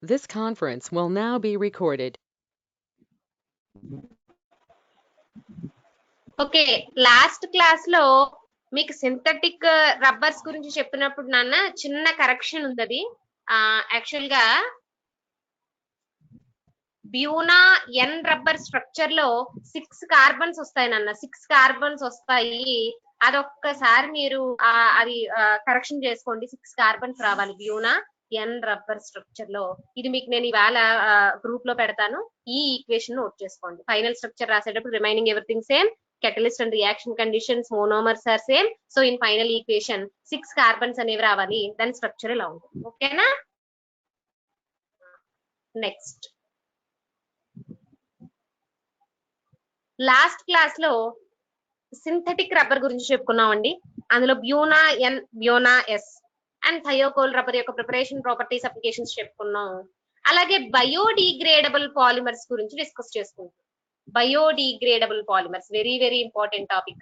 This conference will now be recorded. Okay, last class లో మీకు synthetic rubbers గురించి చెప్పినప్పుడు నాన్న చిన్న కరెక్షన్ ఉంది. అది యాక్చువల్ గా బ్యూనా ఎన్ రబ్బర్ స్ట్రక్చర్ లో 6 కార్బన్స్ వస్తాయి నాన్న, 6 కార్బన్స్ వస్తాయి. అదొక్కసారి మీరు అది కరెక్షన్ చేసుకోండి. 6 కార్బన్స్ రావాలి బ్యూనా ఎన్ రబ్బర్ స్ట్రక్చర్ లో. ఇది మీకు నేను ఇవాళ గ్రూప్ లో పెడతాను. ఈ ఈక్వేషన్ నోట్ చేసుకోండి. ఫైనల్ స్ట్రక్చర్ రాసేటప్పుడు remaining everything same, catalyst and reaction conditions, monomers are same. So in final equation 6 carbons అనేవి రావాలి. then structure ఇలా ఉంటుంది. ఓకేనా? నెక్స్ట్ లాస్ట్ క్లాస్ లో సింథటిక్ రబ్బర్ గురించి చెప్పుకున్నామండి. అందులో బ్యూనా ఎన్, బ్యూనా ఎస్ అండ్ థయోకోల్ రబ్బర్ యొక్క ప్రిపరేషన్, ప్రాపర్టీస్, అప్లికేషన్స్ చెప్పుకున్నాం. అలాగే బయోడిగ్రేడబుల్ పాలిమర్స్ గురించి డిస్కస్ చేసుకుంటాం. Biodegradable polymers, very important topic.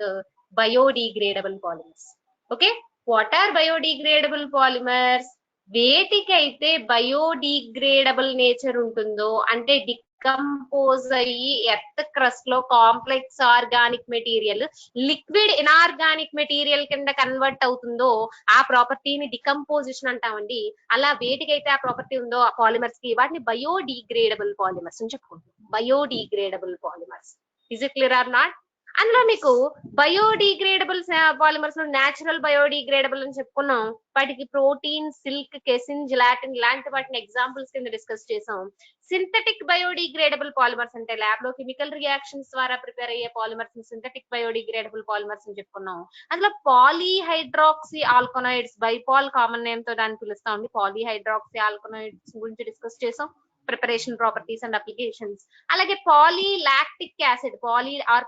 Biodegradable polymers. Okay, what are biodegradable polymers? వేటికైతే బయోడిగ్రేడబుల్ నేచర్ ఉంటుందో, అంటే డికంపోజ్ అయ్యి ఎర్త్ క్రస్ట్ లో complex organic material liquid inorganic material కింద కన్వర్ట్ అవుతుందో ఆ ప్రాపర్టీని డికంపోజిషన్ అంటామండి. అలా వేటికైతే ఆ ప్రాపర్టీ ఉందో ఆ పాలిమర్స్ కి వాటిని బయోడిగ్రేడబుల్ పాలిమర్స్ అని చెప్పుకుంటాం. Biodegradable polymers. Is it clear or not? అందులో మీకు బయోడిగ్రేడబుల్ పాలిమర్స్ లో న్యాచురల్ బయోడిగ్రేడబుల్ అని చెప్పుకున్నాం. వాటికి ప్రోటీన్, సిల్క్, కెసిన్, జిలాటిన్ ఇలాంటి వాటిని ఎగ్జాంపుల్స్ కింద డిస్కస్ చేసాం. సింథటిక్ బయోడిగ్రేడబుల్ పాలిమర్స్ అంటే ల్యాబ్ లో కెమికల్ రియాక్షన్స్ ద్వారా ప్రిపేర్ అయ్యే పాలిమర్స్ సింథటిక్ బయోడిగ్రేడబుల్ పాలిమర్స్ అని చెప్పుకున్నాం. అందులో పాలీహైడ్రాక్సీ ఆల్కనాయిడ్స్, బైపాల్ కామన్ నేమ్ తో దాన్ని పిలుస్తా ఉంది. పాలీహైడ్రాక్సీ ఆల్కనాయిడ్స్ గురించి డిస్కస్ చేసాం, ప్రిపరేషన్, ప్రాపర్టీస్ అండ్ అప్లికేషన్స్. అలాగే పాలీలాక్టిక్ యాసిడ్,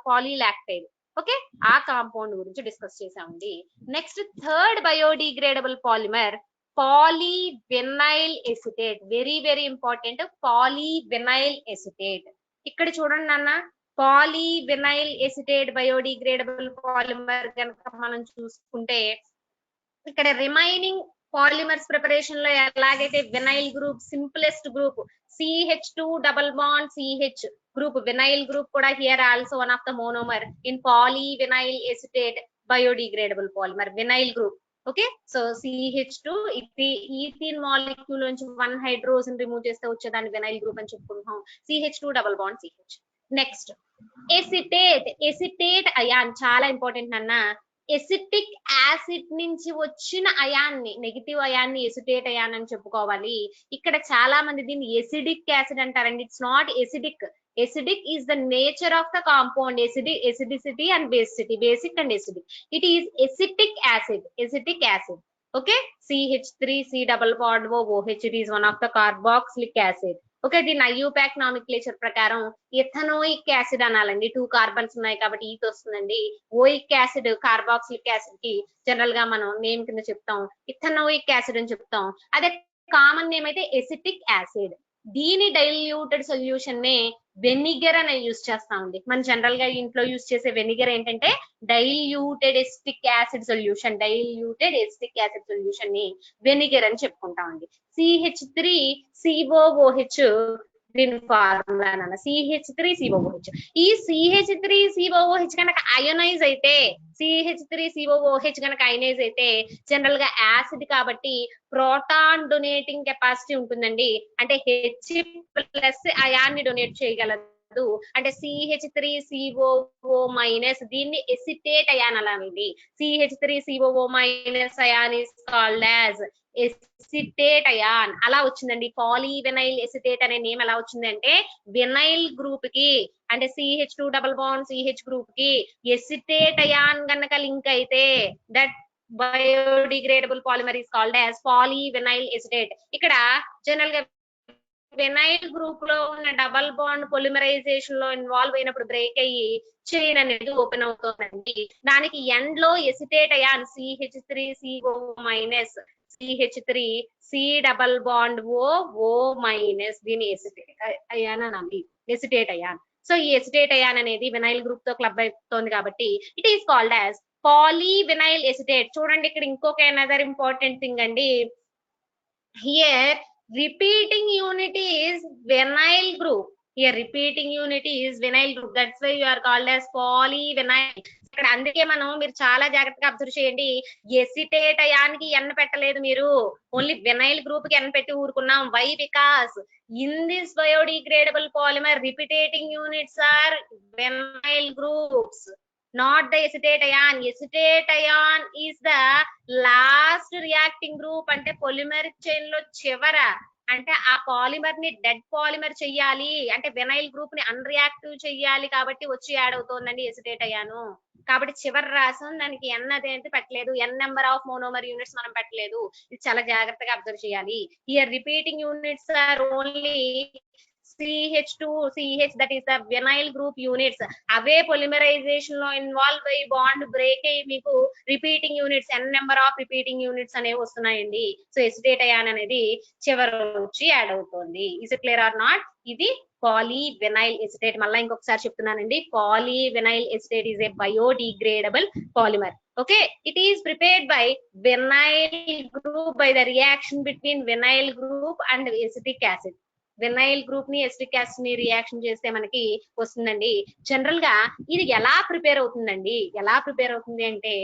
పాలీలాక్టైడ్, ఓకే, ఆ కాంపౌండ్ గురించి డిస్కస్ చేసామండి. Next third biodegradable polymer polyvinyl acetate. Very important, polyvinyl acetate. ఇక్కడ చూడండి నాన్న, పాలీవినైల్ ఎసిటేట్ బయోడిగ్రేడబుల్ పాలిమర్ కనుక మనం చూసుకుంటే ఇక్కడ రిమైనింగ్ పాలిమర్స్ ప్రిపరేషన్ లో ఎలాగైతే vinyl group simplest group CH2 double bond CH group, vinyl group kuda here also one of the monomer in polyvinyl acetate biodegradable polymer vinyl group. Okay, so CH2 ethene molecule nunchi one hydrogen remove cheste vachedani vinyl group ani cheptunnam. CH2 double bond CH. Next acetate ion చాలా important అన్న. Acetic acid నుంచి వచ్చిన అయాన్ని, negative అయాన్ని acetate ion అని చెప్పుకోవాలి. ఇక్కడ చాలా మంది దీన్ని ఎసిడిక్ యాసిడ్ అంటారండి. It's not acidic. Acidic is the nature of the compound. Acidicity and basicity, basic and acidic. It is acetic acid. Okay, CH3C double bond OH, it is one of the carboxylic acid. Okay, దీని IUPAC nomenclature ప్రకారం ఎథనోయిక్ acid అనాలండి. 2 carbons ఉన్నాయి కాబట్టి eth వస్తుందండి. Oic acid, carboxylic acid కి general గా మనం name కింద చెప్తాం, ఇథనోయిక్ యాసిడ్ అని చెప్తాం. అదే కామన్ నేమ్ అయితే ఎసిటిక్ యాసిడ్. దీని డైల్యూటెడ్ సొల్యూషన్ నే వెనిగర్ అని యూజ్ చేస్తామండి. మనం జనరల్ గా ఇంట్లో యూజ్ చేసే వెనిగర్ ఏంటంటే diluted acetic acid solution. Diluted acetic acid solution ని వెనిగర్ అని చెప్పుకుంటామండి. CH3COOH దీని ఫార్ములా అన్న, CH3COOH. ఈ CH3COOH కనుక అయోనైజ్ అయితే, CH3COOH కనుక అయోనైజ్ అయితే జనరల్ గా యాసిడ్ కాబట్టి ప్రోటాన్ డొనేటింగ్ కెపాసిటీ ఉంటుందండి. అంటే H+ అయాన్ని డొనేట్ చేయగలదు. అంటే CH3COO- దీన్ని ఎసిటేట్ అయాన్ అనాలండి. CH3COO- ion is called as acetate ion. అలా వచ్చిందండి. పాలీవినైల్ ఎసిటేట్ అనే నేమ్ ఎలా వచ్చింది అంటే వినైల్ గ్రూప్ కి, అంటే CH2 double bond CH group కి ఎసిటేట్ అయాన్ గనక లింక్ అయితే that biodegradable polymer is called as polyvinyl acetate. ఇక్కడ జనరల్ గా వినైల్ గ్రూప్ లో ఉన్న డబల్ బాండ్ పొలిమరైజేషన్ లో ఇన్వాల్వ్ అయినప్పుడు బ్రేక్ అయ్యి చైన్ అనేది ఓపెన్ అవుతుందండి. దానికి ఎండ్ లో acetate ion CH3CO- CH3C double bond O- దీని ఎసిటేట్ అయాన్ అనాలి, ఎసిటేట్ అయాన్. సో ఈ ఎసిటేట్ అయాన్ అనేది వినైల్ గ్రూప్ తో క్లబ్ అవుతుంది కాబట్టి it is called as polyvinyl acetate. చూడండి ఇక్కడ ఇంకొక అనదర్ ఇంపార్టెంట్ థింగ్ అండి. Here repeating unit is vinyl group. Here repeating unit is vinyl group. That's why you are called as polyvinyl. ఇక్కడ అందుకే మీరు చాలా జాగ్రత్తగా అబ్జర్వ్ చేయండి. ఎసిటేట్ అయానికి ఎన్ పెట్టలేదు, మీరు ఓన్లీ వినైల్ గ్రూప్ కి ఎన్ పెట్టి ఊరుకున్నాం. Why? Because in this biodegradable polymer repeating units are vinyl groups, not the acetate ion. Acetate ion is the last reacting group. అంటే పొలిమరిక్ చైన్ లో చివర, అంటే ఆ పాలిమర్ ని డెడ్ పాలిమర్ చెయ్యాలి అంటే వినైల్ గ్రూప్ ని అన్రియాక్టివ్ చెయ్యాలి కాబట్టి వచ్చి యాడ్ అవుతోందండి ఎసిటేట్ అయాను. కాబట్టి చివరి రాసం దానికి ఎన్ అదేంటి పెట్టలేదు, n number of monomer units మనం పెట్టలేదు. ఇది చాలా జాగ్రత్తగా అబ్జర్వ్ చేయాలి. Here repeating units are only CH2, CH, that is the vinyl group units. అవే polymerization లో ఇన్వాల్వ్ అయ్యి బాండ్ బ్రేక్ అయ్యి మీకు repeating units, n number of repeating units అనేవి వస్తున్నాయండి. సో ఎసిటేట్ అయాన్ అనేది చివరి వచ్చి యాడ్ అవుతుంది. Is it clear or not? ఇది పాలీవినైల్ ఎసిటేట్. మళ్ళీ ఇంకొకసారి చెప్తున్నానండి, polyvinyl acetate is a biodegradable polymer. Okay, it is prepared by vinyl group by the reaction between vinyl group and acetic acid. Vinyl group ని acetic acid ని reaction చేస్తే మనకి వస్తుందండి. General గా ఇది ఎలా ప్రిపేర్ అవుతుందండి, ఎలా ప్రిపేర్ అవుతుంది అంటే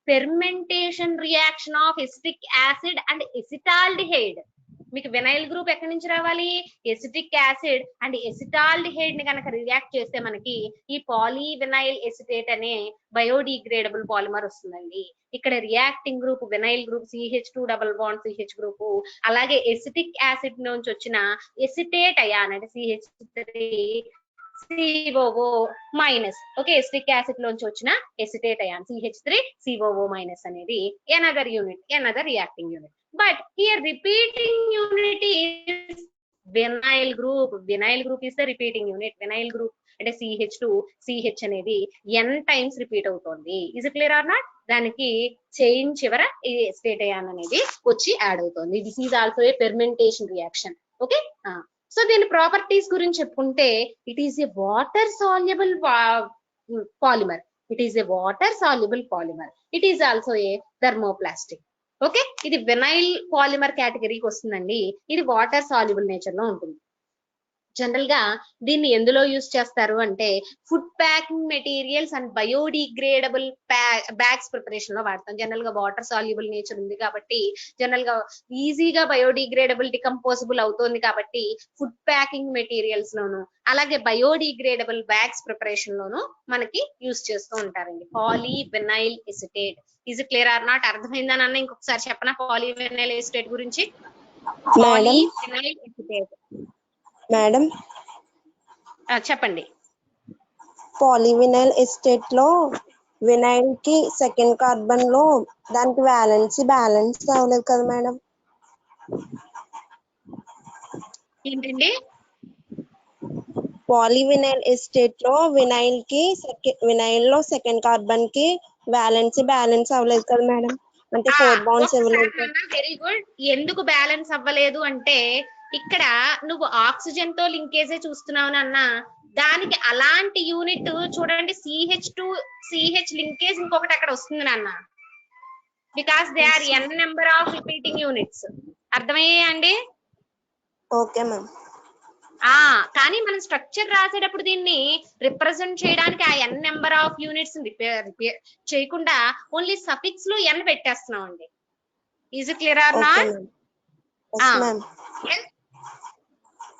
fermentation reaction of acetic acid and acetaldehyde. మీకు వినైల్ గ్రూప్ ఎక్కడి నుంచి రావాలి? ఎసిటిక్ యాసిడ్ అండ్ ఎసిటాల్డిహైడ్ ని కనుక రియాక్ట్ చేస్తే మనకి ఈ పాలీవినైల్ ఎసిటేట్ అనే బయోడిగ్రేడబుల్ పాలిమర్ వస్తుందండి. ఇక్కడ reacting group vinyl group CH2 double bond CH group, అలాగే ఎసిటిక్ యాసిడ్ నుంచి వచ్చిన ఎసిటేట్ అయాన్ అంటే CH3COO minus. Okay, acetic acid లోంచి వచ్చిన ఎసిటేట్ అయాన్ CH3COO మైనస్ అనేది another unit, another reacting unit. But here repeating unit is vinyl group. Vinyl group is the repeating unit. Vinyl group అంటే CH2 CH అనేది n times repeat అవుతుంది. Is it clear or not? దానికి chain చివర ఈ acetate ion అనేది వచ్చి add అవుతుంది. This is also a fermentation reaction. Okay, so దీని ప్రాపర్టీస్ గురించి చెప్పుకుంటే it is a water soluble polymer. It is a water soluble polymer. It is also a thermoplastic. Okay, ఇది vinyl polymer కేటగిరీకి వస్తుందండి. ఇది వాటర్ సాల్యుబుల్ నేచర్ లో ఉంటుంది. General గా దీన్ని ఎందులో యూజ్ చేస్తారు అంటే food packing materials and biodegradable bags preparation లో వాడతాం. జనరల్ గా వాటర్ సాల్యుబుల్ నేచర్ ఉంది కాబట్టి, జనరల్ గా ఈజీగా బయోడిగ్రేడబుల్ డికంపోజబుల్ అవుతుంది కాబట్టి ఫుడ్ ప్యాకింగ్ మెటీరియల్స్ లోను అలాగే బయోడిగ్రేడబుల్ బ్యాగ్స్ ప్రిపరేషన్ లోను మనకి యూజ్ చేస్తూ ఉంటారండి polyvinyl acetate. Is clear or not? అర్థమైందా నాన్న? ఇంకొకసారి చెప్పనా పాలీవినైల్ ఎసిటేట్ గురించి? పాలీవినైల్ ఎసిటేట్ మేడం చెప్పండి. పాలీవినైల్ ఎసిటేట్ లో వినైల్ కి సెకండ్ కార్బన్ లో దానికి బ్యాలెన్స్ అవ్వలేదు కదా మేడం? ఏంటండి? పాలీవినైల్ ఎసిటేట్ లో వినైల్ లో సెకండ్ కార్బన్ కి బ్యాలెన్స్ అవ్వలేదు కదా మేడం? అంటే 4 బాండ్స్ ఇవ్వలేదు. Very good. ఎందుకు బ్యాలెన్స్ అవ్వలేదు అంటే ఇక్కడ నువ్వు ఆక్సిజన్ తో లింకేజే చూస్తున్నావు నాన్న. దానికి అలాంటి యూనిట్ చూడండి, CH2 CH లింకేజ్ ఇంకొకటి అక్కడ వస్తుంది నాన్న. Because they are n number of repeating units. అర్థమయ్యాయి అండి? Okay ma'am. కానీ మనం స్ట్రక్చర్ రాసేటప్పుడు దీన్ని రిప్రజెంట్ చేయడానికి ఆ n నెంబర్ ఆఫ్ యూనిట్స్ చేయకుండా ఓన్లీ సఫిక్స్ లో n పెట్టేస్తున్నాం అండి. Is clear or not?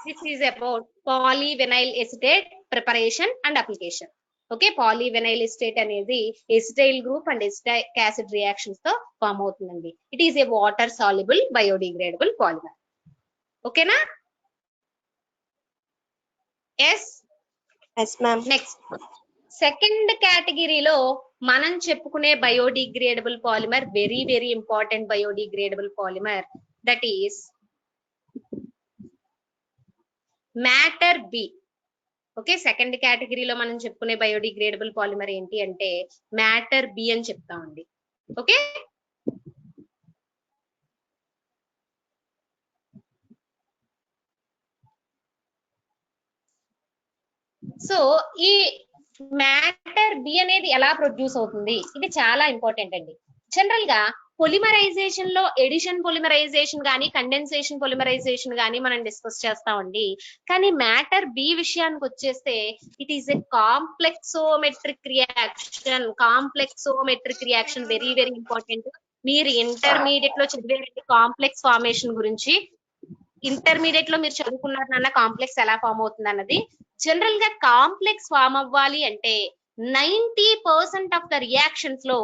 This is about polyvinyl acetate preparation and application. Okay, polyvinyl acetate అనేది acetyl group and acetic acid reactions తో ఫామ్ అవుతుందండి. It is a water soluble biodegradable polymer. Okay na? Yes ma'am. Next, second కేటగిరీలో మనం చెప్పుకునే biodegradable polymer, very very important biodegradable polymer, that is Mater Bi. Okay, second కేటగిరీలో మనం చెప్పుకునే biodegradable polymer ఏంటి అంటే మ్యాటర్ బి అని చెప్తామండి. ఓకే, సో ఈ మ్యాటర్ బి అనేది ఎలా ప్రొడ్యూస్ అవుతుంది, ఇది చాలా ఇంపార్టెంట్ అండి. జనరల్ గా పొలిమరైజేషన్ లో ఎడిషన్ పొలిమరైజేషన్ కానీ కండెన్సేషన్ పొలిమరైజేషన్ కానీ మనం డిస్కస్ చేస్తామండి. కానీ మ్యాటర్ బి విషయానికి వచ్చేస్తే it is a complexometric reaction. Complexometric reaction very very important. మీరు ఇంటర్మీడియట్ లో చదివే కాంప్లెక్స్ ఫార్మేషన్ గురించి ఇంటర్మీడియట్ లో మీరు చదువుకున్నారు నాన్న కాంప్లెక్స్ ఎలా ఫామ్ అవుతుంది అన్నది. జనరల్ గా కాంప్లెక్స్ ఫామ్ అవ్వాలి అంటే 90% ఆఫ్ ద రియాక్షన్స్ లో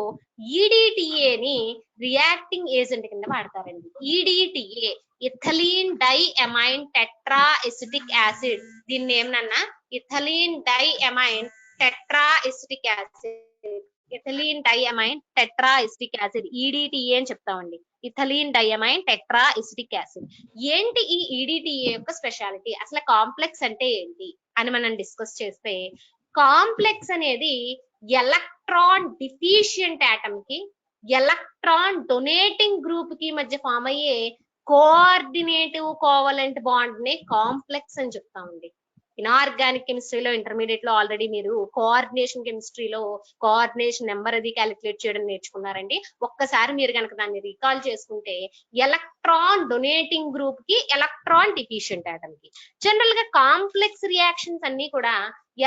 ఈడిటిఏ ని రియాక్టింగ్ ఏజెంట్ కింద వాడతారండి. EDTA ethylene diamine tetra acetic acid. దీన్ని ఏమన్నా ethylene diamine tetra acetic acid, ethylene diamine tetra acetic acid EDTA అని చెప్తామండి. Ethylene diamine tetra acetic acid. ఏంటి ఈ ఈడిటిఏ యొక్క స్పెషాలిటీ, అసలు కాంప్లెక్స్ అంటే ఏంటి అని మనం డిస్కస్ చేస్తే, కాంప్లెక్స్ అనేది ఎలక్ట్రాన్ డిఫిషియంట్ ఆటమ్ కి ఎలక్ట్రాన్ డొనేటింగ్ గ్రూప్ కి మధ్య ఫామ్ అయ్యే కోఆర్డినేటివ్ కోవలెంట్ బాండ్ ని కాంప్లెక్స్ అని చెప్తామండి. ఇనార్గానిక్ కెమిస్ట్రీలో ఇంటర్మీడియట్ లో ఆల్రెడీ మీరు కోఆర్డినేషన్ కెమిస్ట్రీలో కోఆర్డినేషన్ నెంబర్ అది క్యాలిక్యులేట్ చేయడం నేర్చుకున్నారండి. ఒక్కసారి మీరు కనుక దాన్ని రీకాల్ చేసుకుంటే ఎలక్ట్రాన్ డొనేటింగ్ గ్రూప్ కి ఎలక్ట్రాన్ డిఫిషియంట్ ఆటమ్ కి. జనరల్ గా కాంప్లెక్స్ రియాక్షన్స్ అన్ని కూడా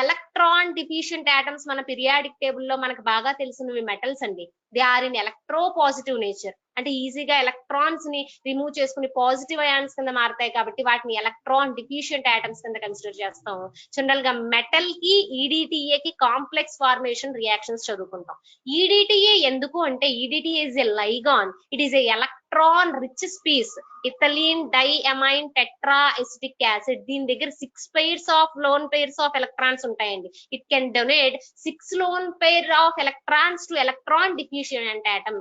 ఎలక్ట్రాన్ డిఫిషియంట్ ఆటమ్స్ మన పీరియాడిక్ టేబుల్ లో మనకు బాగా తెలిసినవి మెటల్స్ అండి. They are in electropositive nature, అంటే ఈజీగా ఎలక్ట్రాన్స్ ని రిమూవ్ చేసుకుని పాజిటివ్ అయాన్స్ కింద మారుతాయి కాబట్టి వాటిని ఎలక్ట్రాన్ డిఫిషియంట్ ఆటమ్స్ కింద కన్సిడర్ చేస్తాం. జనరల్ గా మెటల్ కి ఈడిటిఏ కి కాంప్లెక్స్ ఫార్మేషన్ రియాక్షన్స్ చదువుకుంటాం. ఈడిటిఏ ఎందుకు అంటే EDTA is a ligand, it is a electron rich species, ethylene diamine tetra acetic acid. దీని దగ్గర 6 pairs of lone pairs of electrons ఉంటాయండి. It can donate 6 lone pair of electrons to electron deficient atom.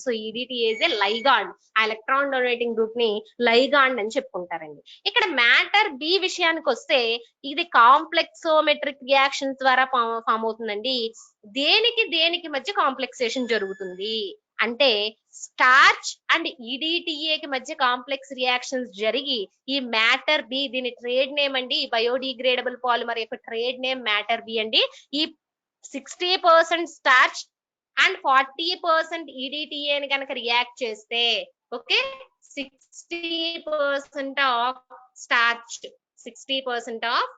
So EDTA is a ligand. ఆ electron donating group ని ligand అని చెప్పుకుంటారండి. ఇక్కడ matter B విషయానికి వస్తే ఇది కాంప్లెక్సోమెట్రిక్ రియాక్షన్స్ ద్వారా ఫామ్ అవుతుందండి. దేనికి మధ్య కాంప్లెక్సేషన్ జరుగుతుంది అంటే స్టార్చ్ అండ్ ఈడిటిఏ కి మధ్య కాంప్లెక్స్ రియాక్షన్స్ జరిగి ఈ మ్యాటర్ బి, దీని ట్రేడ్ నేమ్ అండి, బయోడిగ్రేడబుల్ పాలిమర్ యొక్క ట్రేడ్ నేమ్ మ్యాటర్ బి అండి. ఈ 60% స్టార్చ్ అండ్ 40% ఈడిటిఏ ని కనుక రియాక్ట్ చేస్తే, okay, 60% of starch, 60% of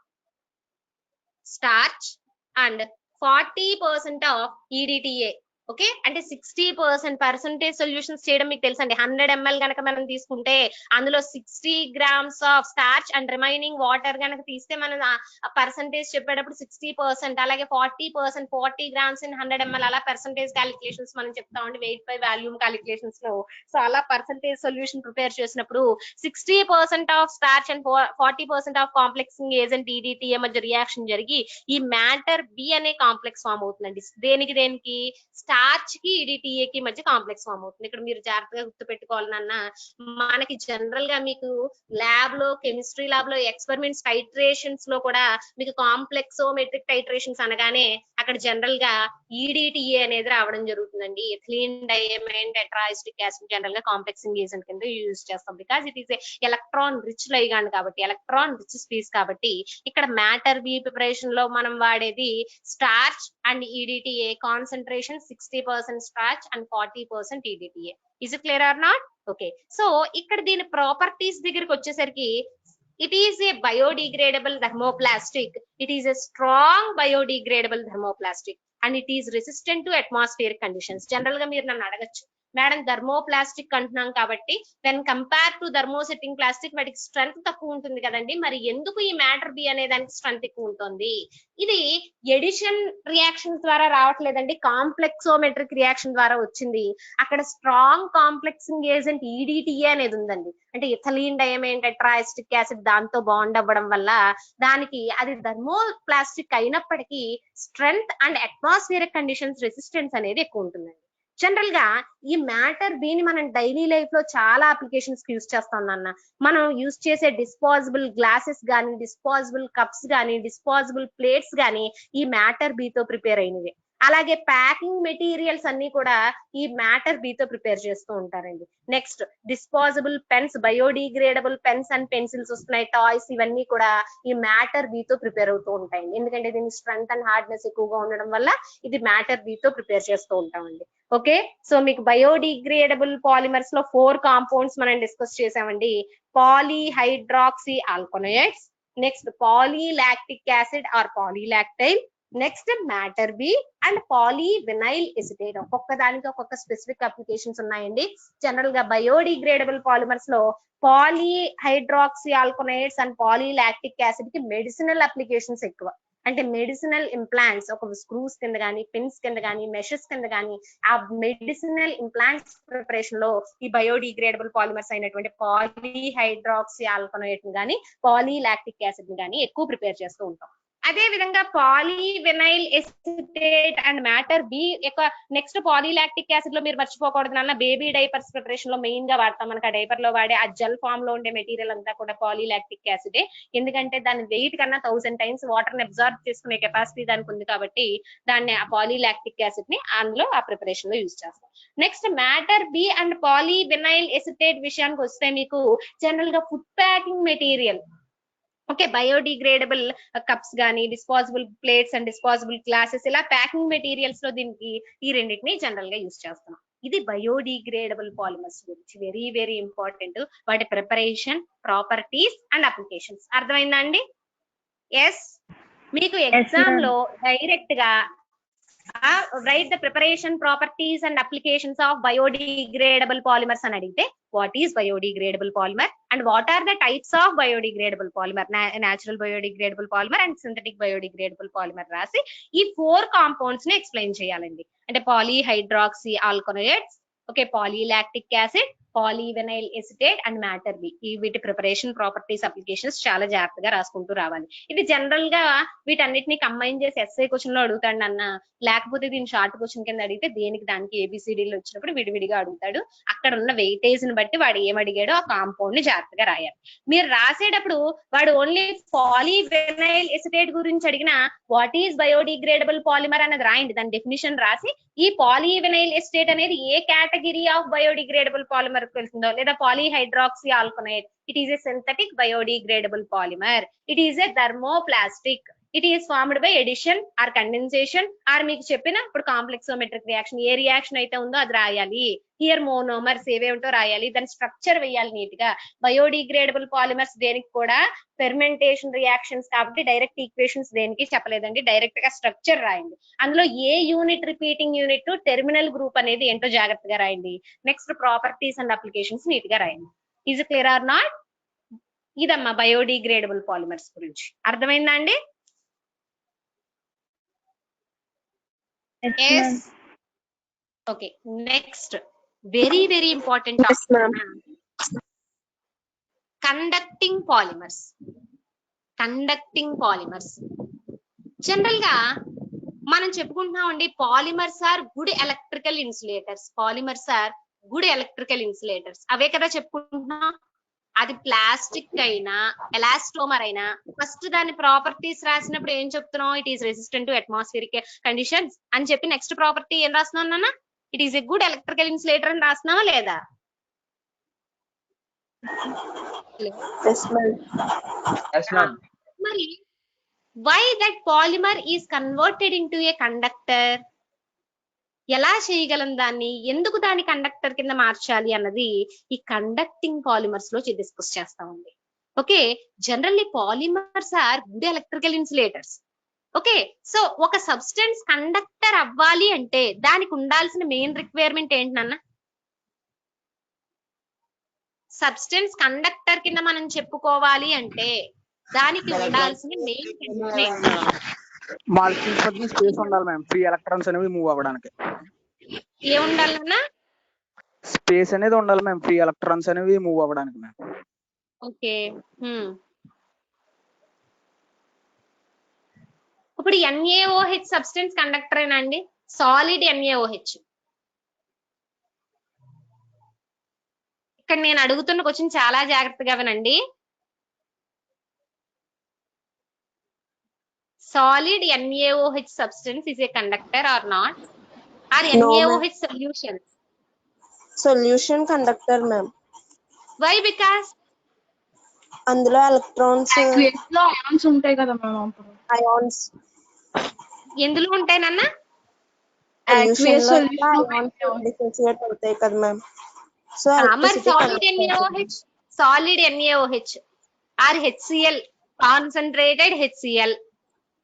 starch and 40% of EDTA. Okay, అంటే 60% పర్సెంటేజ్ సొల్యూషన్స్ చేయడం మీకు తెలుసండి. 100 ml కనుక మనం తీసుకుంటే అందులో 60 grams of starch and remaining water కనుక తీస్తే మనం పర్సెంటేజ్ చెప్పేటప్పుడు 60%, అలాగే 40%, 40 grams in 100 ml అలా పర్సెంటేజ్ క్యాలిక్యులేషన్స్ మనం చెప్తామండి వెయిట్ బై వాల్యూమ్ క్యాలిక్యులేషన్స్ లో. సో అలా పర్సెంటేజ్ సొల్యూషన్ ప్రిపేర్ చేసినప్పుడు 60% of starch and 40% of complexing agent EDTA మధ్య రియాక్షన్ జరిగి ఈ మ్యాటర్ బి అనే కాంప్లెక్స్ ఫామ్ అవుతుందండి. దేనికి స్టార్చ్ కి ఈడిటిఏ కి మధ్య కాంప్లెక్స్ ఫామ్ అవుతుంది. ఇక్కడ మీరు జాగ్రత్తగా గుర్తు పెట్టుకోవాలన్న, మనకి జనరల్ గా మీకు ల్యాబ్ లో కెమిస్ట్రీ ల్యాబ్ లో ఎక్స్పెరిమెంట్స్ టైట్రేషన్స్ లో కూడా మీకు కాంప్లెక్సోమెట్రిక్ టైట్రేషన్స్ అనగానే అక్కడ జనరల్ గా ఈడిటిఏ అనేది రావడం జరుగుతుందండి. Ethylene diamine tetra acetic acid general గా కాంప్లెక్సింగ్ ఏజెంట్ కింద యూజ్ చేస్తాం. Because it is electron rich ligand కాబట్టి, ఎలక్ట్రాన్ రిచ్ స్పీస్ కాబట్టి. ఇక్కడ మ్యాటర్ బి ప్రిపరేషన్ లో మనం వాడేది starch and EDTA concentration 60% starch and 40% EDTA. Is it clear or not? Okay, so ఇక్కడ దీని ప్రాపర్టీస్ దగ్గరికి వచ్చేసరికి it is a biodegradable thermoplastic, it is a strong biodegradable thermoplastic and it is resistant to atmospheric conditions. General గా మీరు నన్ను అడగచ్చు, madam thermoplastic అంటున్నాం కాబట్టి when compare to thermosetting plastic వాటికి స్ట్రెంగ్త్ తక్కువ ఉంటుంది కదండి, మరి ఎందుకు ఈ మ్యాటర్ బి అనే దానికి స్ట్రెంగ్త్ ఎక్కువ ఉంటుంది? ఇది ఎడిషన్ రియాక్షన్ ద్వారా రావట్లేదండి, కాంప్లెక్సోమెట్రిక్ రియాక్షన్ ద్వారా వచ్చింది. అక్కడ స్ట్రాంగ్ కాంప్లెక్సింగ్ ఏజెంట్ ఈడిటిఏ అనేది ఉందండి, అంటే ethylene diamine tetra acetic acid దాంతో బాండ్ అవ్వడం వల్ల దానికి అది థర్మోప్లాస్టిక్ అయినప్పటికీ strength and atmospheric conditions resistance అనేది ఎక్కువ ఉంటుందండి. జనరల్ గా ఈ మ్యాటర్ బీని మనం డైలీ లైఫ్ లో చాలా అప్లికేషన్స్ యూజ్ చేస్తాం నాన్న. మనం యూజ్ చేసే డిస్పోజబుల్ గ్లాసెస్ గానీ, డిస్పోజబుల్ కప్స్ గానీ, డిస్పోజబుల్ ప్లేట్స్ గానీ ఈ మ్యాటర్ బీతో ప్రిపేర్ అయినవి. అలాగే ప్యాకింగ్ మెటీరియల్స్ అన్ని కూడా ఈ మ్యాటర్ బి తో ప్రిపేర్ చేస్తూ ఉంటారండి. Next disposable pens, biodegradable pens and pencils వస్తున్నాయి, టాయ్స్, ఇవన్నీ కూడా ఈ మ్యాటర్ బి తో ప్రిపేర్ అవుతూ ఉంటాయండి. ఎందుకంటే దీని స్ట్రెంగ్త్ అండ్ హార్డ్నెస్ ఎక్కువగా ఉండడం వల్ల ఇది మ్యాటర్ బి తో ప్రిపేర్ చేస్తూ ఉంటామండి. ఓకే, సో మీకు బయోడిగ్రేడబుల్ పాలిమర్స్ లో 4 కాంపౌండ్స్ మనం డిస్కస్ చేసామండి. Polyhydroxy alkanoids, next polylactic acid or polylactyl, next matter B and polyvinyl acetate. ఒక్కొక్క దానికి ఒక్కొక్క స్పెసిఫిక్ అప్లికేషన్స్ ఉన్నాయండి. జనరల్ గా బయోడిగ్రేడబుల్ పాలిమర్స్ లో polyhydroxy alkanides and polylactic acid కి మెడిసినల్ అప్లికేషన్స్ ఎక్కువ. అంటే మెడిసినల్ ఇంప్లాంట్స్, ఒక స్క్రూస్ కింద కానీ, పిన్స్ కింద కానీ, మెషెస్ కింద కానీ, ఆ మెడిసినల్ ఇంప్లాంట్స్ ప్రిపరేషన్ లో ఈ బయోడిగ్రేడబుల్ పాలిమర్స్ అయినటువంటి పాలీహైడ్రాక్సీ ఆల్కనైడ్ కానీ, పాలీలాక్టిక్ యాసిడ్ కానీ ఎక్కువ ప్రిపేర్ చేస్తూ ఉంటాం. అదే విధంగా polyvinyl acetate and matter Bi యొక్క నెక్స్ట్ పాలీలాక్టిక్ యాసిడ్ లో మీరు మర్చిపోకూడదు నాన్న, బేబీ డైపర్స్ ప్రిపరేషన్ లో మెయిన్ గా వాడతాం. మనకి ఆ డైపర్ లో వాడే ఆ జెల్ ఫామ్ లో ఉండే మెటీరియల్ అంతా కూడా పాలీలాక్టిక్ యాసిడే. ఎందుకంటే దాని వెయిట్ కన్నా 1000 టైమ్స్ వాటర్ ని అబ్జార్బ్ చేసుకునే కెపాసిటీ దానికి ఉంది కాబట్టి దాన్ని ఆ పాలీలాక్టిక్ యాసిడ్ ని అందులో ఆ ప్రిపరేషన్ లో యూజ్ చేస్తాం. Next matter B and polyvinyl acetate విషయానికి వస్తే మీకు జనరల్ గా food packing material, okay, biodegradable cups గానీ, disposable plates and disposable glasses, ఇలా ప్యాకింగ్ మెటీరియల్స్ లో దీనికి ఈ రెండింటిని జనరల్ గా యూజ్ చేస్తున్నాం. ఇది బయోడిగ్రేడబుల్ పాలిమర్స్ గురించి వెరీ వెరీ ఇంపార్టెంట్, వాటి ప్రిపరేషన్, ప్రాపర్టీస్ అండ్ అప్లికేషన్స్. అర్థమైందా అండి? ఎస్, మీకు ఎగ్జామ్ లో డైరెక్ట్ గా write the preparation, properties and applications of biodegradable polymers అని అడిగితే what is biodegradable polymer and what are the types of biodegradable polymer, natural biodegradable polymer and synthetic biodegradable polymer రాసి ఈ 4 compounds ని explain చేయాలండి. అంటే polyhydroxy alkanoids, okay, polylactic acid, polyvinyl acetate and matter B, ఈ వీటి preparation, properties, applications చాలా జాగ్రత్తగా రాసుకుంటూ రావాలి. ఇది జనరల్ గా వీటన్నిటిని కంబైన్ చేసి ఎస్ఐ క్వశ్చన్ లో అడుగుతాడు అన్న, లేకపోతే దీని షార్ట్ క్వశ్చన్ కింద అడిగితే దేనికి దానికి ఏబిసిడీలు వచ్చినప్పుడు విడివిడిగా అడుగుతాడు. అక్కడ ఉన్న వెయిటేజ్ ని బట్టి వాడు ఏం అడిగాడో ఆ కాంపౌండ్ ని జాగ్రత్తగా రాయాలి. మీరు రాసేటప్పుడు వాడు ఓన్లీ పాలీవినైల్ ఎసిటేట్ గురించి అడిగిన వాట్ ఈస్ బయోడిగ్రేడబుల్ పాలిమర్ అన్నది రాయండి, దాని డెఫినిషన్ రాసి ఈ పాలీవినైల్ ఎసిటేట్ అనేది ఏ కేటగిరీ ఆఫ్ బయోడిగ్రేడబుల్ పాలిమర్ వెళ్తుందో, లేదా polyhydroxy alkanide, it is a synthetic biodegradable polymer, it is a thermoplastic, it is formed by addition or condensation or మీకు చెప్పిన ఇప్పుడు కాంప్లెక్సోమెట్రిక్ రియాక్షన్, ఏ రియాక్షన్ అయితే ఉందో అది రాయాలి. హియర్ మోనోమర్స్ ఏవేమిటో రాయాలి, దాని స్ట్రక్చర్ వేయాలి నీట్ గా. బయోడిగ్రేడబుల్ పాలిమర్స్ దేనికి కూడా ఫెర్మెంటేషన్ రియాక్షన్స్ కాబట్టి డైరెక్ట్ ఈక్వేషన్స్ దేనికి చెప్పలేదండి, డైరెక్ట్ గా స్ట్రక్చర్ రాయండి. అందులో ఏ unit repeating unit, terminal group అనేది ఏంటో జాగ్రత్తగా రాయండి. Next properties and applications neat గా రాయండి. Is clear or not? ఇదమ్మా బయోడిగ్రేడబుల్ పాలిమర్స్ గురించి. అర్థమైందా అండి? Okay, next very very important conducting polymers. Conducting polymers general గా మనం చెప్పుకుంటున్నాం అండి, polymers are good electrical insulators, polymers are good electrical insulators, అవే కదా చెప్పుకుంటున్నాం. అది ప్లాస్టిక్ అయినా ఎలాస్టోమర్ అయినా ఫస్ట్ దాని ప్రాపర్టీస్ రాసినప్పుడు ఏం చెప్తున్నాం, it is resistant to atmospheric conditions అని చెప్పి నెక్స్ట్ ప్రాపర్టీ ఏం రాస్తున్నాం నాన్న, it is a good electrical insulator అని రాస్తున్నావా లేదా? మరి why that polymer is converted into a conductor, ఎలా చేయగలం దాన్ని, ఎందుకు దాని కండక్టర్ కింద మార్చాలి అన్నది ఈ కండక్టింగ్ పాలిమర్స్ లో డిస్కస్ చేస్తామండి. Okay, generally polymers are good electrical insulators. Okay, so ఒక సబ్స్టెన్స్ కండక్టర్ అవ్వాలి అంటే దానికి ఉండాల్సిన మెయిన్ రిక్వైర్మెంట్ ఏంటన్న? సబ్స్టెన్స్ కండక్టర్ కింద మనం చెప్పుకోవాలి అంటే దానికి ఉండాల్సిన మెయిన్ కండిషన్ ఏంటి? మాలిక్యూల్స్ మధ్య స్పేస్ ఉండాలి మ్యామ్, ఫ్రీ ఎలక్ట్రాన్స్ అనేవి మూవ్ అవ్వడానికి. ఏ ఉండాలన్నా? స్పేస్ అనేది ఉండాలి మ్యామ్, ఫ్రీ ఎలక్ట్రాన్స్ అనేవి మూవ్ అవ్వడానికి మ్యామ్. ఓకే, ఇప్పుడు NaOH సబ్స్టెన్స్ కండక్టర్ ఏనా అండి? Solid NaOH. ఇక్కడ నేను అడుగుతున్న క్వశ్చన్ చాలా జాగ్రత్తగా వినండి. solid NaOH substance is a conductor or not? Or No, ma'am. NaOH solution? Solution conductor ma'am. Why? Because అందులో ఎలక్ట్రాన్స్ aqueous లో ions ఉంటాయి కదా మ్యామ్ అప్పుడు అయాన్స్ ఎందులో ఉంటాయి నాన్న? aqueous సొల్యూషన్ లో solution అయాన్స్ డిసోసియేట్ అవుతాయి కదా మ్యామ్. సో మరి electricity solid NaOH or HCl, concentrated HCl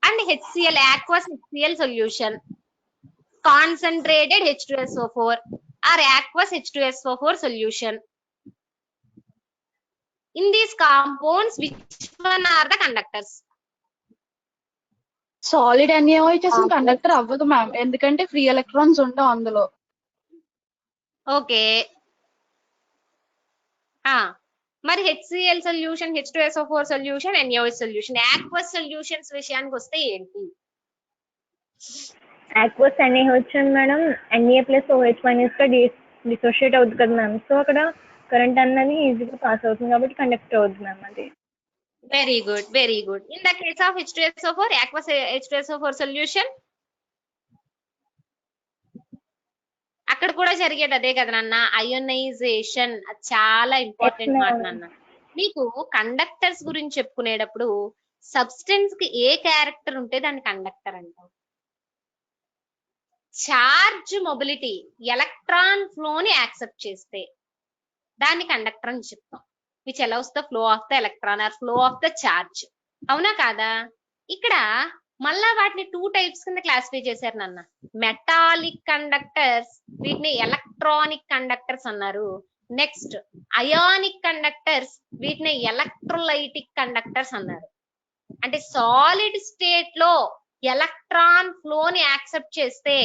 and HCl aqueous HCl solution, concentrated H2SO4 or aqueous H2SO4 solution. In these compounds, which one are the conductors? Solid NaOH అసలు conductor అవ్వదు ma'am, ఎందుకంటే free electrons ఉండవు అందులో. Okay. మరి HCl solution, H2SO4 solution, NaOH solution, aqueous solutions విషయానికి వస్తే ఏంటి? aqueous NaOH madam Na+OH- గా డిసోషియేట్ అవుతుంది కదా మ్యామ్. సో అక్కడ కరెంట్ అన్నది ఈజీగా పాస్ అవుతుంది కాబట్టి కండక్టర్ అవుతుంది మ్యామ్ అది. Very good, very good. In the case of H2SO4, aqueous H2SO4 solution, అక్కడ కూడా జరిగేది అదే కదా నాన్న, అయోనైజేషన్. అది చాలా ఇంపార్టెంట్ మాట నాన్న. మీకు కండక్టర్స్ గురించి చెప్పుకునేటప్పుడు సబ్స్టెన్స్ కి ఏ క్యారెక్టర్ ఉంటే దాన్ని కండక్టర్ అంటాం. చార్జ్ మొబిలిటీ, ఎలక్ట్రాన్ ఫ్లోని యాక్సెప్ట్ చేస్తే దాన్ని కండక్టర్ అని చెప్తాం. Which allows the flow of the electron are flow of the charge. అవునా కాదా? ఇక్కడ మళ్ళా వాటిని 2 టైప్స్ కింద క్లాసిఫై చేశారు నాన్న. మెటాలిక్ కండక్టర్స్, వీటిని ఎలక్ట్రానిక్ కండక్టర్స్ అన్నారు. నెక్స్ట్ అయానిక్ కండక్టర్స్, వీటిని ఎలక్ట్రోలైటిక్ కండక్టర్స్ అన్నారు. అంటే సాలిడ్ స్టేట్ లో ఎలక్ట్రాన్ ఫ్లోని యాక్సెప్ట్ చేస్తే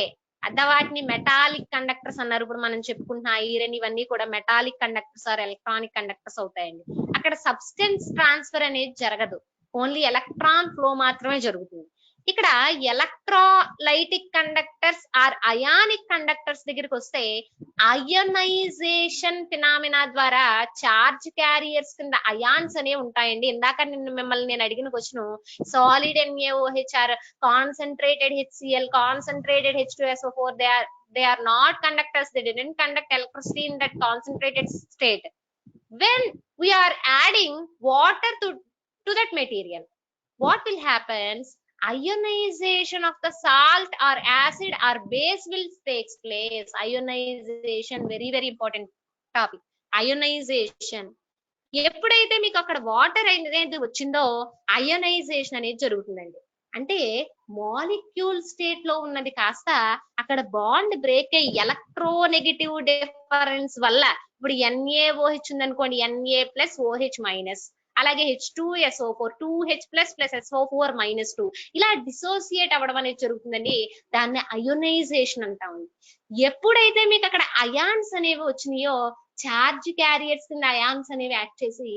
వాటిని మెటాలిక్ కండక్టర్స్ అన్నారు. ఇప్పుడు మనం చెప్పుకుంటున్న ఐరన్ ఇవన్నీ కూడా metallic conductors are electronic conductors అవుతాయండి. అక్కడ సబ్స్టెన్స్ ట్రాన్స్ఫర్ అనేది జరగదు, ఓన్లీ ఎలక్ట్రాన్ ఫ్లో మాత్రమే జరుగుతుంది. ఇక్కడ electrolytic conductors or ionic conductors దగ్గరికి వస్తే అయోనైజేషన్ ఫినామినా ద్వారా చార్జ్ క్యారియర్స్ కింద అయాన్స్ అనేవి ఉంటాయండి. ఇందాక మిమ్మల్ని నేను అడిగిన question, solid NaOH or concentrated HCl, concentrated H2SO4, they are not conductors, they didn't conduct electricity in that concentrated state. When we are adding water to that material, what will happen? Ionization of the salt or acid or base will takes place. Ionization, very very important topic. Ionization. ఎప్పుడైతే మీకు అక్కడ water అనేది వచ్చిందో ionisation అనేది జరుగుతుందండి. అంటే molecule state లో ఉన్నది కాస్త అక్కడ బాండ్ బ్రేక్ అయ్యి ఎలక్ట్రోనెగటివ్ డిఫరెన్స్ వల్ల, ఇప్పుడు NaOH ఉందనుకోండి, Na+OH-, అలాగే H2SO4 2H++SO4-2 ఇలా డిసోసియేట్ అవ్వడం అనేది జరుగుతుందండి. దాన్ని అయోనైజేషన్ అంటామండి. ఎప్పుడైతే మీకు అక్కడ అయాన్స్ అనేవి వచ్చినాయో, చార్జ్ క్యారియర్స్ కింద అయాన్స్ అనేవి యాక్ట్ చేసి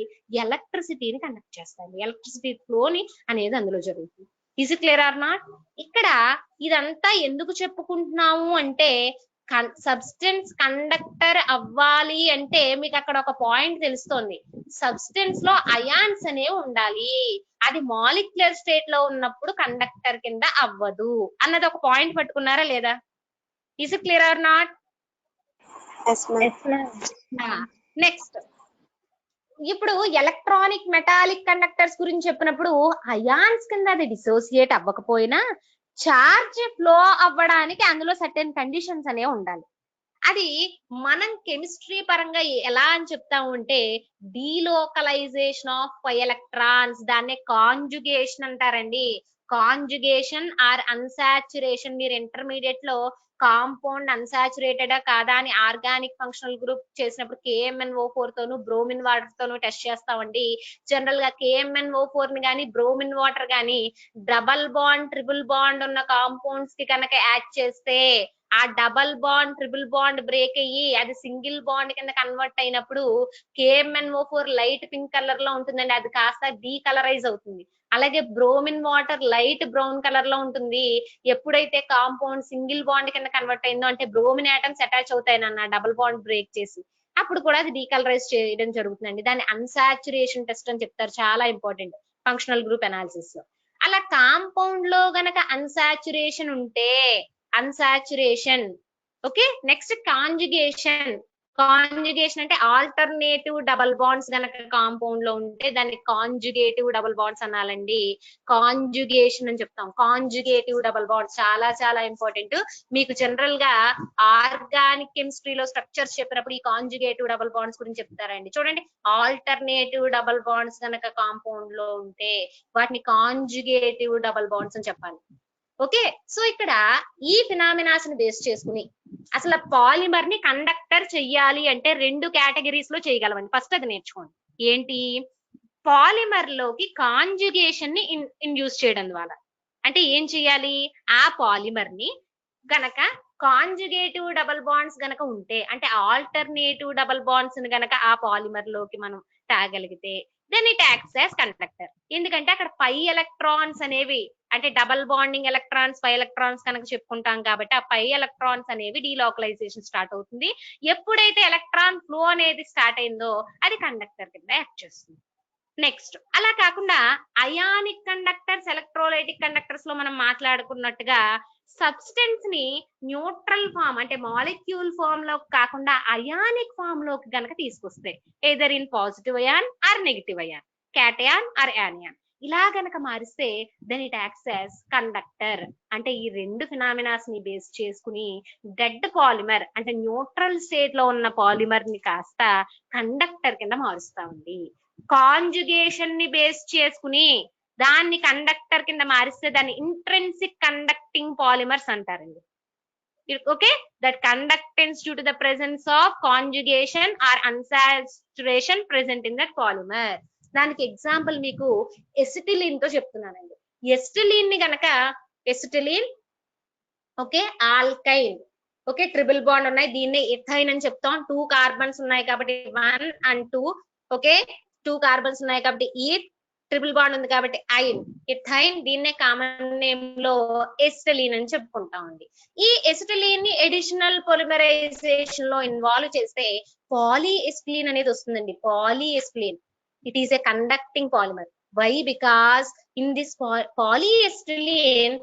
ఎలక్ట్రిసిటీని కండక్ట్ చేస్తాయి. ఎలక్ట్రిసిటీ ఫ్లోని అనేది అందులో జరుగుతుంది. Is it clear or not? ఇక్కడ ఇదంతా ఎందుకు చెప్పుకుంటున్నాము అంటే, సబ్స్టెన్స్ కండక్టర్ అవ్వాలి అంటే మీకు అక్కడ ఒక పాయింట్ తెలుస్తోంది. సబ్స్టెన్స్ లో అయాన్స్ అనేవి ఉండాలి, అది మాలిక్యులర్ స్టేట్ లో ఉన్నప్పుడు కండక్టర్ కింద అవ్వదు అన్నది ఒక పాయింట్ పట్టుకున్నారా లేదా? Is it clear or not? Next, ఇప్పుడు ఎలక్ట్రానిక్ మెటాలిక్ కండక్టర్స్ గురించి చెప్పినప్పుడు అయాన్స్ కింద అది డిసోసియేట్ అవ్వకపోయినా చార్జ్ ఫ్లో అవ్వడానికి అందులో సర్టెన్ కండిషన్స్ అనేవి ఉండాలి. అది మనం కెమిస్ట్రీ పరంగా ఎలా అని చెప్తాము అంటే, డీలోకలైజేషన్ ఆఫ్ ఎలక్ట్రాన్స్, దాన్నే కాంజుగేషన్ అంటారండి. Conjugation or unsaturation. మీరు ఇంటర్మీడియట్ లో కాంపౌండ్ అన్సాచురేటెడా కాదా అని ఆర్గానిక్ ఫంక్షనల్ గ్రూప్ చేసినప్పుడు KMnO4 తోను బ్రోమిన్ వాటర్ తోను టెస్ట్ చేస్తామండి. జనరల్ గా KMnO4 ని గానీ బ్రోమిన్ వాటర్ గానీ డబల్ బాండ్ ట్రిపుల్ బాండ్ ఉన్న కాంపౌండ్స్ కి కనుక యాడ్ చేస్తే ఆ double bond triple bond break అయ్యి అది సింగిల్ బాండ్ కింద కన్వర్ట్ అయినప్పుడు KMnO4 లైట్ పింక్ కలర్ లో ఉంటుందండి, అది కాస్త డీకలరైజ్ అవుతుంది. అలాగే bromine water light brown colour లో ఉంటుంది. ఎప్పుడైతే కాంపౌండ్ సింగిల్ బాండ్ కింద కన్వర్ట్ అయిందో అంటే బ్రోమిన్ ఆటమ్స్ అటాచ్ అవుతాయన్న డబుల్ బాండ్ బ్రేక్ చేసి, అప్పుడు కూడా అది డీకలరైజ్ చేయడం జరుగుతుందండి. దాన్ని అన్సాచురేషన్ టెస్ట్ అని చెప్తారు, చాలా ఇంపార్టెంట్ ఫంక్షనల్ గ్రూప్ అనాలిసిస్ లో. అలా కాంపౌండ్ లో గనక అన్సాచురేషన్ ఉంటే unsaturation. Okay, next conjugation. Conjugation అంటే ఆల్టర్నేటివ్ డబల్ బాండ్స్ గనక కాంపౌండ్ లో ఉంటే దాన్ని కాంజుగేటివ్ డబల్ బాండ్స్ అనాలండి. కాంజుగేషన్ అని చెప్తాం. కాంజుగేటివ్ డబల్ బాండ్స్ చాలా చాలా ఇంపార్టెంట్. మీకు జనరల్ గా ఆర్గానిక్ కెమిస్ట్రీలో స్ట్రక్చర్స్ చెప్పినప్పుడు ఈ కాంజుగేటివ్ డబల్ బాండ్స్ గురించి చెప్తారండి. చూడండి, ఆల్టర్నేటివ్ డబల్ బాండ్స్ గనక కాంపౌండ్ లో ఉంటే వాటిని కాంజుగేటివ్ డబల్ బాండ్స్ అని చెప్పాలి. ఓకే, సో ఇక్కడ ఈ ఫినామినాస్ ని బేస్ చేసుకుని అసలు పాలిమర్ ని కండక్టర్ చెయ్యాలి అంటే 2 కేటగిరీస్ లో చేయగలమండి. ఫస్ట్ అది నేర్చుకోండి. ఏంటి? పాలిమర్ లోకి కాంజుగేషన్ ని ఇండ్యూస్ చేయడం ద్వారా. అంటే ఏం చేయాలి? ఆ పాలిమర్ ని గనక కాంజుగేటివ్ డబల్ బాండ్స్ గనక ఉంటే, అంటే ఆల్టర్నేటివ్ డబల్ బాండ్స్ ని గనక ఆ పాలిమర్ లోకి మనం తేగలిగితే then it acts as conductor. ఎందుకంటే అక్కడ పై ఎలక్ట్రాన్స్ అనేవి, అంటే double bonding electrons, pi electrons కనుక చెప్పుకుంటాం కాబట్టి ఆ పై ఎలక్ట్రాన్స్ అనేవి డీలోకలైజేషన్ స్టార్ట్ అవుతుంది. ఎప్పుడైతే ఎలక్ట్రాన్ ఫ్లో అనేది స్టార్ట్ అయిందో అది కండక్టర్ కింద యాక్ట్ చేస్తుంది. నెక్స్ట్, అలా కాకుండా అయానిక్ కండక్టర్స్, ఎలక్ట్రోలైటిక్ కండక్టర్స్ లో మనం మాట్లాడుకున్నట్టుగా సబ్స్టెన్స్ ని న్యూట్రల్ ఫామ్ అంటే మాలిక్యూల్ ఫామ్ లో కాకుండా అయానిక్ ఫామ్ లోకి గనక తీసుకొస్తే, either in positive ion or negative ion, cation or anion, ఇలా గనక మారిస్తే then it acts as conductor. అంటే ఈ 2 ఫినామినాస్ ని బేస్ చేసుకుని డెడ్ పాలిమర్ అంటే న్యూట్రల్ స్టేట్ లో ఉన్న పాలిమర్ ని కాస్త కండక్టర్ కింద మారుస్తామండి. కాంజుగేషన్ ని బేస్ చేసుకుని దాన్ని కండక్టర్ కింద మారిస్తే దాన్ని ఇంట్రెన్సిక్ కండక్టింగ్ పాలిమర్స్ అంటారండి. Okay, that conductance due to the presence of conjugation or unsaturation present in that polymer. దానికి ఎగ్జాంపుల్ మీకు ఎసిటిలిన్ తో చెప్తున్నానండి. ఎసిటిలిన్ ని గనక acetylene, okay, alkyl, okay, triple bond ఉన్నాయి, దీన్ని ఇథైన్ అని చెప్తాం. 2 కార్బన్స్ ఉన్నాయి కాబట్టి 1 and 2, ఓకే, 2 కార్బన్స్ ఉన్నాయి కాబట్టి ఈథ్, ట్రిపుల్ బాండ్ ఉంది కాబట్టి ఐన్, ఇథైన్. దీన్నే కామన్ నేమ్ లో ఎసిటిలిన్ అని చెప్పుకుంటామండి. ఈ ఎసిటిలిన్ ని ఎడిషనల్ పొలిమరైజేషన్ లో ఇన్వాల్వ్ చేస్తే పాలీఎసిటిలిన్ అనేది వస్తుందండి. పాలీఎసిటిలిన్, it is a conducting polymer. Why? Because in this polyacetylene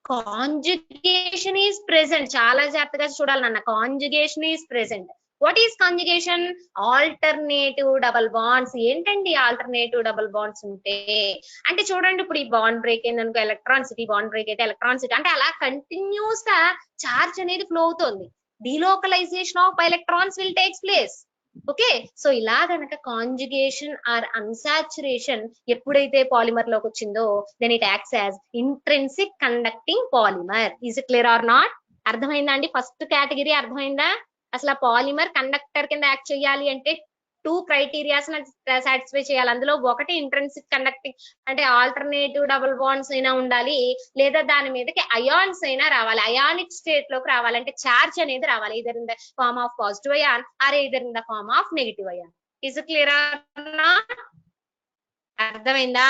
conjugation is present. చాలా జాగ్రత్తగా చూడాలి నాన్న. Conjugation is present. What is conjugation? Alternative double bonds. ఏంటండి ఆల్టర్నేటివ్ డబల్ బాండ్స్ ఉంటే? అంటే చూడండి, ఇప్పుడు ఈ బాండ్ బ్రేక్ అయింది అనుకో, ఎలక్ట్రాన్సిటీ, బాండ్ బ్రేక్ అయితే ఎలక్ట్రాన్సిటీ, అంటే అలా కంటిన్యూస్ గా చార్జ్ అనేది ఫ్లో అవుతుంది. Delocalization of electrons will takes place. Okay, so ఇలా గనక కాంజుగేషన్ ఆర్ అన్సాచురేషన్ ఎప్పుడైతే పాలిమర్ లోకి వచ్చిందో then it acts as intrinsic conducting polymer. Is it clear or not? అర్థమైందా అండి? ఫస్ట్ కేటగిరీ అర్థమైందా? అసలు ఆ పాలిమర్ కండక్టర్ కింద యాక్ట్ చేయాలి అంటే 2 క్రైటీరియాస్ సాటిస్ఫై చేయాలి. అందులో ఒకటి ఇంట్రెన్సిక్ కండక్టింగ్ అంటే ఆల్టర్నేటివ్ డబుల్ బాండ్స్ అయినా ఉండాలి, లేదా దాని మీదకి అయాన్స్ అయినా రావాలి. అయానిక్ స్టేట్ లోకి రావాలంటే చార్జ్ అనేది రావాలి, either in the form of positive ion or either in the form of negative ion. Is clear? అర్థమైందా?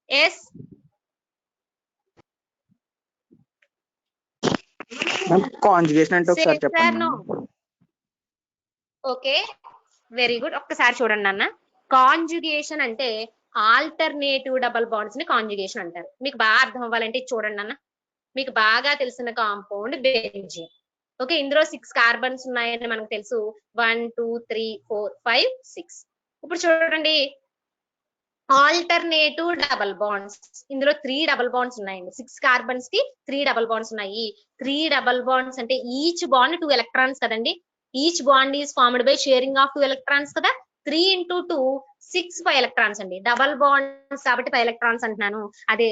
ఎస్, కాంజుగేషన్ అంటే ఒకసారి చెప్పండి. Okay, very good. ఒక్కసారి చూడండి అన్న. కాంజుగేషన్ అంటే ఆల్టర్నేటివ్ డబల్ బాండ్స్ ని కాంజుగేషన్ అంటారు. మీకు బాగా అర్థం అవ్వాలంటే చూడండి అన్న. మీకు బాగా తెలిసిన కాంపౌండ్ బెంజీన్. ఓకే, ఇందులో 6 కార్బన్స్ ఉన్నాయని మనకు తెలుసు. 1 2 3 4 5 6. ఇప్పుడు చూడండి, ఆల్టర్నేటివ్ డబల్ బాండ్స్, ఇందులో 3 డబల్ బాండ్స్ ఉన్నాయండి. 6 కార్బన్స్ కి 3 డబల్ బాండ్స్ ఉన్నాయి. 3 డబల్ బాండ్స్ అంటే ఈచ్ బాండ్ 2 ఎలక్ట్రాన్స్ కదండి. Each bond is formed by sharing of 2 electrons కదా. 3 into 2 6 5 ఎలక్ట్రాన్స్ అండి. డబల్ బాండ్స్ కాబట్టి 5 ఎలక్ట్రాన్స్ అంటున్నాను. అదే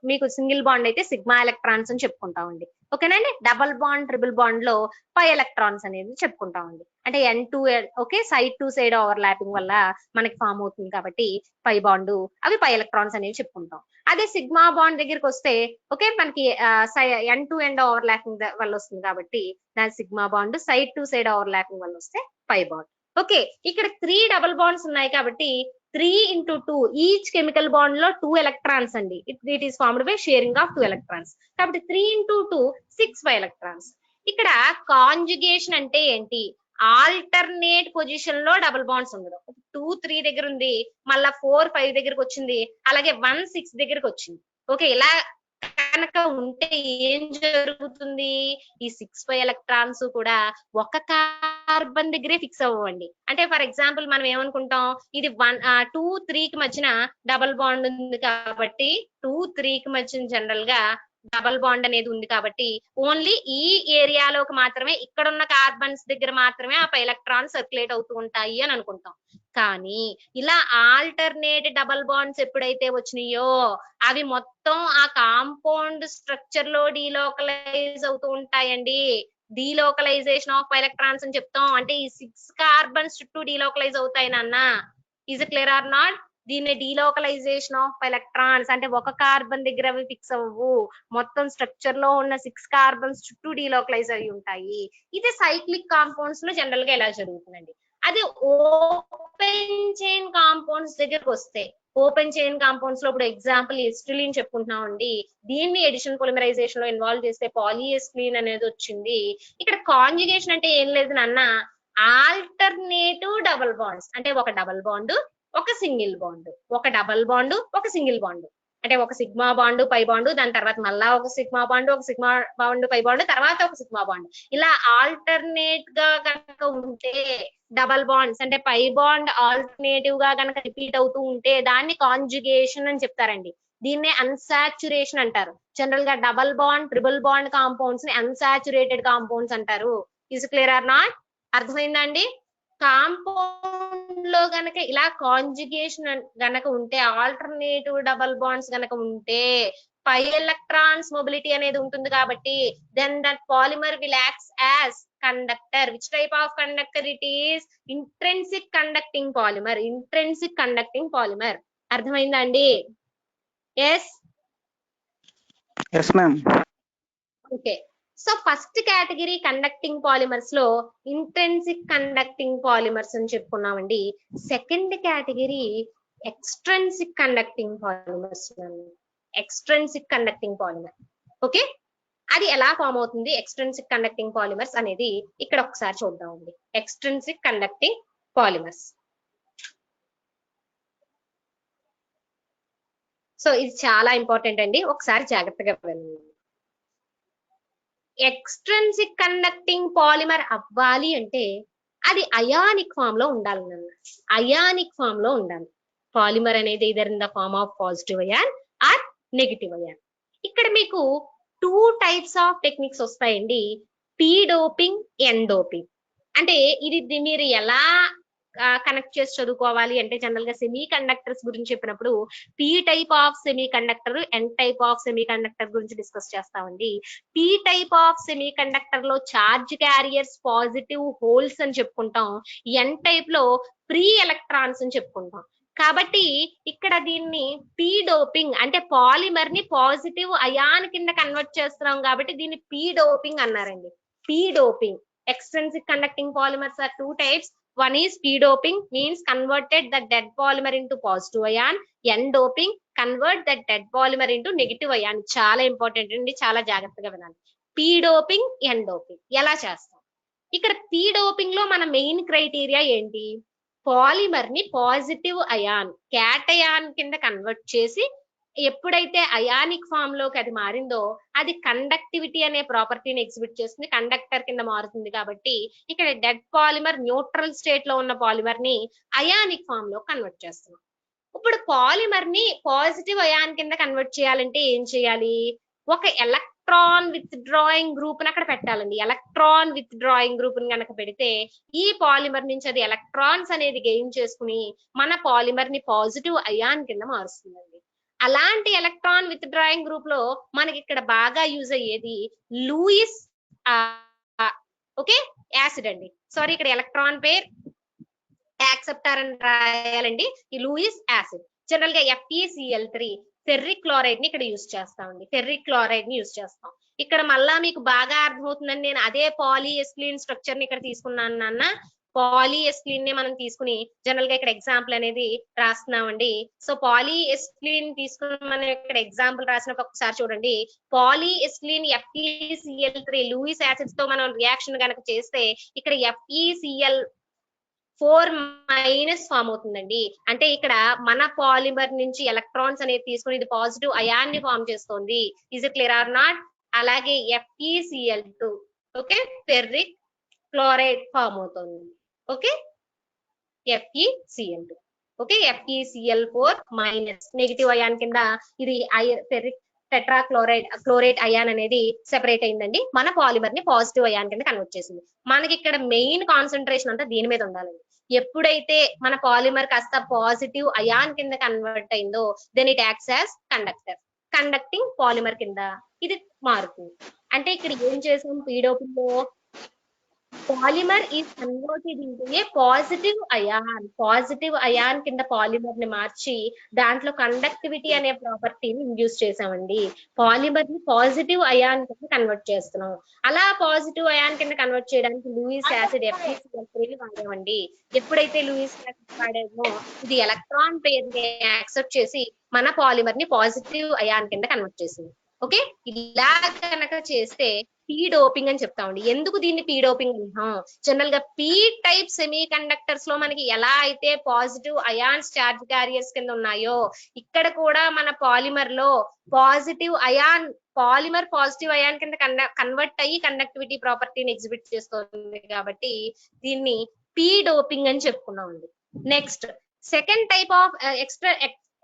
మీకు సింగిల్ బాండ్ అయితే సిగ్మా ఎలక్ట్రాన్స్ అని చెప్పుకుంటామండి. ఓకేనండి. డబల్ బాండ్ ట్రిపుల్ బాండ్ లో 5 ఎలక్ట్రాన్స్ అనేది చెప్పుకుంటామండి. అంటే N2, okay, side to side over lapping వల్ల మనకి ఫామ్ అవుతుంది కాబట్టి 5 బాండ్, అవి 5 ఎలక్ట్రాన్స్ అనేవి చెప్పుకుంటాం. అదే సిగ్మా బాండ్ దగ్గరికి వస్తే, ఓకే, మనకి end to end over lapping వల్ల వస్తుంది కాబట్టి దాని sigma bond, side to side over lapping వల్ల వస్తే 5 బాండ్. ఓకే, ఇక్కడ 3 డబల్ బాండ్స్ ఉన్నాయి కాబట్టి 3 into 2 ఈచ్ కెమికల్ బాండ్ లో 2 ఎలక్ట్రాన్స్ అండి. It is formed by sharing of 2 electrons కాబట్టి 3 into 2 6 5 ఎలక్ట్రాన్స్. ఇక్కడ కాంజుగేషన్ అంటే ఏంటి? ఆల్టర్నేట్ పొజిషన్ లో డబుల్ బాండ్స్ ఉండడం. 2, 3 దగ్గర ఉంది, మళ్ళా 4, 5 దగ్గరకు వచ్చింది, అలాగే 1, 6 దగ్గరకు వచ్చింది. ఓకే, ఇలా కనుక ఉంటే ఏం జరుగుతుంది, ఈ 6, 5 ఎలక్ట్రాన్స్ కూడా ఒక కార్బన్ దగ్గరే ఫిక్స్ అవ్వండి. అంటే ఫర్ ఎగ్జాంపుల్ మనం ఏమనుకుంటాం, ఇది 2, 3 కి మధ్యన డబుల్ బాండ్ ఉంది కాబట్టి 2, 3 కి మధ్యన జనరల్ గా డబల్ బాండ్ అనేది ఉంది కాబట్టి ఓన్లీ ఈ ఏరియాలోకి మాత్రమే, ఇక్కడ ఉన్న కార్బన్స్ దగ్గర మాత్రమే ఆ ఎలక్ట్రాన్స్ సర్క్యులేట్ అవుతూ ఉంటాయి అని అనుకుంటాం. కానీ ఇలా ఆల్టర్నేట్ డబల్ బాండ్స్ ఎప్పుడైతే వచ్చినాయో అవి మొత్తం ఆ కాంపౌండ్ స్ట్రక్చర్ లో డీలోకలైజ్ అవుతూ ఉంటాయండి. డీలోకలైజేషన్ ఆఫ్ ఎలక్ట్రాన్స్ అని చెప్తాం. అంటే ఈ 6 కార్బన్స్ చుట్టూ డీలోకలైజ్ అవుతాయి నాన్న. Is it clear or not? దీన్ని డీలోకలైజేషన్ ఆఫ్ ఎలక్ట్రాన్స్ అంటే ఒక కార్బన్ దగ్గర అవి ఫిక్స్ అవ్వు, మొత్తం స్ట్రక్చర్ లో ఉన్న 6 కార్బన్స్ చుట్టూ డీలోకలైజ్ అయి ఉంటాయి. ఇది సైక్లిక్ కాంపౌండ్స్ లో జనరల్ గా ఎలా జరుగుతుందండి. అది ఓపెన్ చైన్ కాంపౌండ్స్ దగ్గరకు వస్తే, ఓపెన్ చైన్ కాంపౌండ్స్ లో ఇప్పుడు ఎగ్జాంపుల్ ఎస్టిలిన్ చెప్పుకుంటున్నాం అండి. దీన్ని ఎడిషన్ పొలిమరైజేషన్ లో ఇన్వాల్వ్ చేస్తే పాలిఎస్టిలిన్ అనేది వచ్చింది. ఇక్కడ కాంజుగేషన్ అంటే ఏం లేదు నాన్న, ఆల్టర్నేటివ్ డబుల్ బాండ్స్ అంటే ఒక డబుల్ బాండ్, ఒక సింగిల్ బాండ్, ఒక డబుల్ బాండ్, ఒక సింగిల్ బాండ్, అంటే ఒక సిగ్మా బాండ్ పై బాండ్, దాని తర్వాత మళ్ళా ఒక సిగ్మా బాండ్, ఒక సిగ్మా బాండ్ పై బాండ్, తర్వాత ఒక సిగ్మా బాండ్, ఇలా ఆల్టర్నేట్ గా కనుక ఉంటే డబల్ బాండ్స్ అంటే పై బాండ్ ఆల్టర్నేటివ్ గా కనుక రిపీట్ అవుతూ ఉంటే దాన్ని కాంజుగేషన్ అని చెప్తారండి. దీన్నే అన్సాచురేషన్ అంటారు. జనరల్ గా double bond, triple bond compounds ని అన్సాచురేటెడ్ కాంపౌండ్స్ అంటారు. Is clear or not? అర్థమైందండి? కాంపౌండ్ లో గనక ఇలా కాంజుగేషన్ గనక ఉంటే, ఆల్టర్నేటివ్ డబల్ బాండ్స్ గనక ఉంటే పై ఎలక్ట్రాన్స్ మొబిలిటీ అనేది ఉంటుంది కాబట్టి then that polymer will acts as conductor. Which type of conductor it is? Intrinsic conducting polymer. Intrinsic conducting polymer. అర్థమైందా అండి? Yes yes ma'am. Okay, so first category conducting polymers లో intrinsic conducting polymers అని చెప్పుకున్నామండి. Second category extrinsic conducting polymers. Extrinsic conducting polymer. Okay, అది ఎలా form అవుతుంది extrinsic conducting polymers అనేది ఇక్కడ ఒకసారి చూద్దామండి. Extrinsic conducting polymers. సో ఇది చాలా ఇంపార్టెంట్ అండి, ఒకసారి జాగ్రత్తగా వెళ్ళండి. ఎక్స్ట్రెన్సిక్ కండక్టింగ్ పాలిమర్ అవ్వాలి అంటే అది అయానిక్ ఫామ్ లో ఉండాలి. అయానిక్ ఫామ్ లో ఉండాలి. పాలిమర్ అనేది either in the form of positive ion or negative ion. ఇక్కడ మీకు 2 టైప్స్ ఆఫ్ టెక్నిక్స్ వస్తాయండి, పీ డోపింగ్, ఎన్ డోపింగ్. అంటే ఇది మీరు ఎలా కనెక్ట్ చేసి చదువుకోవాలి అంటే జనరల్ గా సెమీ కండక్టర్స్ గురించి చెప్పినప్పుడు P type of semiconductor, N type of semiconductor గురించి డిస్కస్ చేస్తామండి. P type of semiconductor లో చార్జ్ క్యారియర్స్, పాజిటివ్ హోల్స్ అని చెప్పుకుంటాం. ఎన్ టైప్ లో ఫ్రీ ఎలక్ట్రాన్స్ అని చెప్పుకుంటాం. కాబట్టి ఇక్కడ దీన్ని పీ డోపింగ్ అంటే పాలిమర్ ని పాజిటివ్ అయాన్ కింద కన్వర్ట్ చేస్తున్నాం కాబట్టి దీన్ని పీ డోపింగ్ అన్నారండి. P doping. Extrinsic conducting polymers are 2 types. One is p doping, means converted the dead polymer into positive ion. N doping, convert that dead polymer into negative ion. చాలా important అండి, చాలా జాగ్రత్తగా వినాలి. p doping, n doping ఎలా చేస్తాం? ఇక్కడ p doping లో మన మెయిన్ క్రైటీరియా ఏంటి? పాలిమర్ ని పాజిటివ్ అయాన్, క్యాటయాన్ కింద కన్వర్ట్ చేసి ఎప్పుడైతే అయానిక్ ఫామ్ లోకి అది మారిందో అది కండక్టివిటీ అనే ప్రాపర్టీని ఎగ్జిబిట్ చేస్తుంది, కండక్టర్ కింద మారుతుంది. కాబట్టి ఇక్కడ డెడ్ పాలిమర్, న్యూట్రల్ స్టేట్ లో ఉన్న పాలిమర్ ని అయానిక్ ఫామ్ లో కన్వర్ట్ చేస్తున్నాం. ఇప్పుడు పాలిమర్ ని పాజిటివ్ అయాన్ కింద కన్వర్ట్ చేయాలంటే ఏం చేయాలి? ఒక ఎలక్ట్రాన్ విత్ డ్రాయింగ్ గ్రూప్ ని అక్కడ పెట్టాలండి. ఎలక్ట్రాన్ విత్ డ్రాయింగ్ గ్రూప్ ని కనుక పెడితే ఈ పాలిమర్ నుంచి అది ఎలక్ట్రాన్స్ అనేది గెయిన్ చేసుకుని మన పాలిమర్ ని పాజిటివ్ అయాన్ కింద మారుస్తుందండి. అలాంటి ఎలక్ట్రాన్ విత్ డ్రాయింగ్ గ్రూప్ లో మనకి ఇక్కడ బాగా యూజ్ అయ్యేది లూయిస్ ఓకే యాసిడ్ అండి. సారీ, ఇక్కడ ఎలక్ట్రాన్ పేర్ యాక్సెప్టార్ అని రాయాలండి. ఈ లూయిస్ యాసిడ్ జనరల్ గా FeCl3 ఫెర్రిక్ క్లోరైడ్ ని ఇక్కడ యూజ్ చేస్తామండి. ఫెర్రిక్ క్లోరైడ్ ని యూజ్ చేస్తాం. ఇక్కడ మళ్ళా మీకు బాగా అర్థమవుతుందని నేను అదే పాలిఎస్టిలిన్ స్ట్రక్చర్ ని ఇక్కడ తీసుకున్నాను నాన్న. పాలిఎస్టిలీన్ నే మనం తీసుకుని జనరల్ గా ఇక్కడ ఎగ్జాంపుల్ అనేది రాస్తున్నామండి. సో పాలిఎస్టిలీన్ తీసుకుని మనం ఇక్కడ ఎగ్జాంపుల్ రాసినప్పుడు ఒకసారి చూడండి. పాలిఎస్టిలీన్ FeCl3 లూయిస్ యాసిడ్స్ తో మనం రియాక్షన్ కనుక చేస్తే ఇక్కడ FeCl4- ఫామ్ అవుతుందండి. అంటే ఇక్కడ మన పాలిమర్ నుంచి ఎలక్ట్రాన్స్ అనేది తీసుకుని ఇది పాజిటివ్ అయాన్ ని ఫామ్ చేస్తుంది. Is it clear or not? అలాగే FeCl2 okay ferric chloride form అవుతుంది. Okay FeCl2 okay FeCl4- negative ion కింద ఇది ఫెర్రిక్ టెట్రా క్లోరైడ్ అయాన్ అనేది సెపరేట్ అయిందండి. మన పాలిమర్ ని పాజిటివ్ అయాన్ కింద కన్వర్ట్ చేసింది. మనకి ఇక్కడ మెయిన్ కాన్సన్ట్రేషన్ అంతా దీని మీద ఉండాలండి. ఎప్పుడైతే మన పాలిమర్ కాస్త పాజిటివ్ అయాన్ కింద కన్వర్ట్ అయిందో then it acts as conducting polymer కింద ఇది మారుతుంది. అంటే ఇక్కడ ఏం చేసాం పీడోపింగ్ లో polymer is converted into a positive ion కింద పాలిమర్ ని మార్చి దాంట్లో కండక్టివిటీ అనే ప్రాపర్టీని ఇండ్యూస్ చేసామండి. పాలిమర్ ని పాజిటివ్ అయాన్ కింద కన్వర్ట్ చేస్తున్నాం. అలా పాజిటివ్ అయాన్ కింద కన్వర్ట్ చేయడానికి లూయిస్ యాసిడ్ FeCl3 వాడామండి. ఎప్పుడైతే లూయిస్ యాసిడ్ వాడామో ఇది ఎలక్ట్రాన్ పేర్ ని యాక్సెప్ట్ చేసి మన పాలిమర్ ని పాజిటివ్ అయాన్ కింద కన్వర్ట్ చేసింది. ఓకే ఇలా కనుక చేస్తే పీ డోపింగ్ అని చెప్తామండి. ఎందుకు దీన్ని పీ డోపింగ్ అంటాం? జనరల్ గా పీ టైప్ సెమీ కండక్టర్స్ లో మనకి ఎలా అయితే పాజిటివ్ అయాన్స్ చార్జ్ క్యారియర్స్ కింద ఉన్నాయో ఇక్కడ కూడా మన పాలిమర్ లో పాలిమర్ పాజిటివ్ అయాన్ కింద కన్వర్ట్ అయ్యి కండక్టివిటీ ప్రాపర్టీని ఎగ్జిబిట్ చేస్తుంది కాబట్టి దీన్ని పీ డోపింగ్ అని చెప్పుకున్నామండి. Next second type of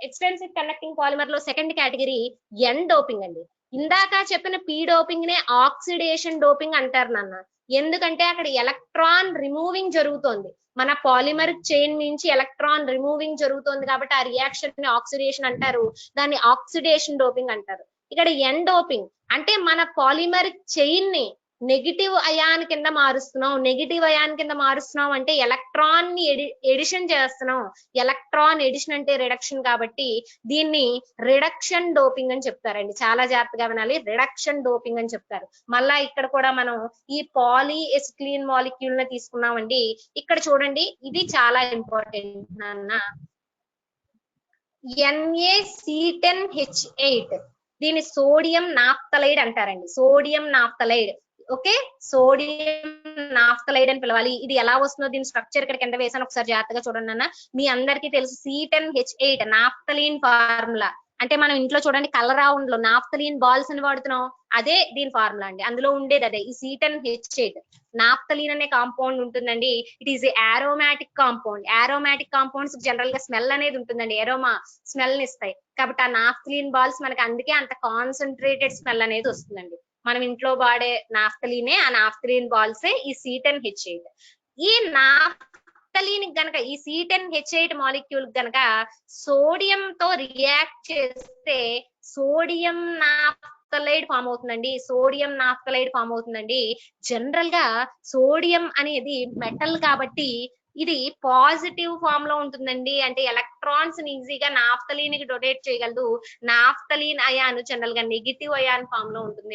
extensive conducting polymer లో సెకండ్ కేటగిరీ ఎన్ డోపింగ్ అండి. ఇందాక చెప్పిన పీ డోపింగ్ నే ఆక్సిడేషన్ డోపింగ్ అంటారు నాన్న. ఎందుకంటే అక్కడ ఎలక్ట్రాన్ రిమూవింగ్ జరుగుతోంది. మన పాలిమర్ చైన్ నుంచి ఎలక్ట్రాన్ రిమూవింగ్ జరుగుతోంది కాబట్టి ఆ రియాక్షన్ ని ఆక్సిడేషన్ అంటారు. దాన్ని ఆక్సిడేషన్ డోపింగ్ అంటారు. ఇక్కడ ఎన్ డోపింగ్ అంటే మన పాలిమర్ చైన్ ని నెగిటివ్ అయాన్ కింద మారుస్తున్నాం అంటే ఎలక్ట్రాన్ ని ఎడిషన్ చేస్తున్నాం. ఎలక్ట్రాన్ ఎడిషన్ అంటే రిడక్షన్ కాబట్టి దీన్ని రిడక్షన్ డోపింగ్ అని చెప్తారండి. చాలా జాగ్రత్తగా వినాలి. రిడక్షన్ డోపింగ్ అని చెప్తారు. మళ్ళా ఇక్కడ కూడా మనం ఈ పాలిఎస్టిలీన్ మాలిక్యూల్ ని తీసుకున్నామండి. ఇక్కడ చూడండి ఇది చాలా ఇంపార్టెంట్ నాన్న. NaC10H8 దీని సోడియం నాఫ్థలైడ్ అంటారండి. సోడియం నాఫ్థలైడ్ ఓకే సోడియం నాఫ్థలైడ్ అని పిలవాలి. ఇది ఎలా వస్తుందో దీని స్ట్రక్చర్ ఇక్కడ కింద వేసాను ఒకసారి జాగ్రత్తగా చూడండి అన్న. మీ అందరికీ తెలుసు C10H8 నాఫ్థలీన్ ఫార్ములా. అంటే మనం ఇంట్లో చూడండి కలర్ రౌండ్ లో నాఫ్థలీన్ బాల్స్ అని వాడుతున్నాం. అదే దీని ఫార్ములా అండి. అందులో ఉండేది అదే ఈ C10H8. నాఫ్థలీన్ అనే కాంపౌండ్ ఉంటుందండి. It is aromatic compound. Aromatic compounds general గా స్మెల్ అనేది ఉంటుందండి. ఎరోమా స్మెల్ ని ఇస్తాయి కాబట్టి ఆ నాఫ్థలీన్ బాల్స్ మనకి అందుకే అంత కాన్సన్ట్రేటెడ్ స్మెల్ అనేది వస్తుందండి. మనం ఇంట్లో వాడే నాఫ్థలీనే ఆ నాఫ్థలీన్ బాల్సే ఈ C10H8. ఈ నాఫ్థలీన్ గనక ఈ C10H8 మాలిక్యూల్ గనక సోడియం తో రియాక్ట్ చేస్తే సోడియం నాఫ్థలైడ్ ఫామ్ అవుతుందండి. జనరల్ గా సోడియం అనేది మెటల్ కాబట్టి ఇది పాజిటివ్ ఫామ్ లో ఉంటుందండి. అంటే ఎలక్ట్రాన్స్ ని ఈజీగా నాఫ్థలీన్ కి డొనేట్ చేయగలదు. నాఫ్థలీన్ అయాన్ జనరల్ గా నెగిటివ్ అయాన్ ఫామ్ లో ఉంటుంది.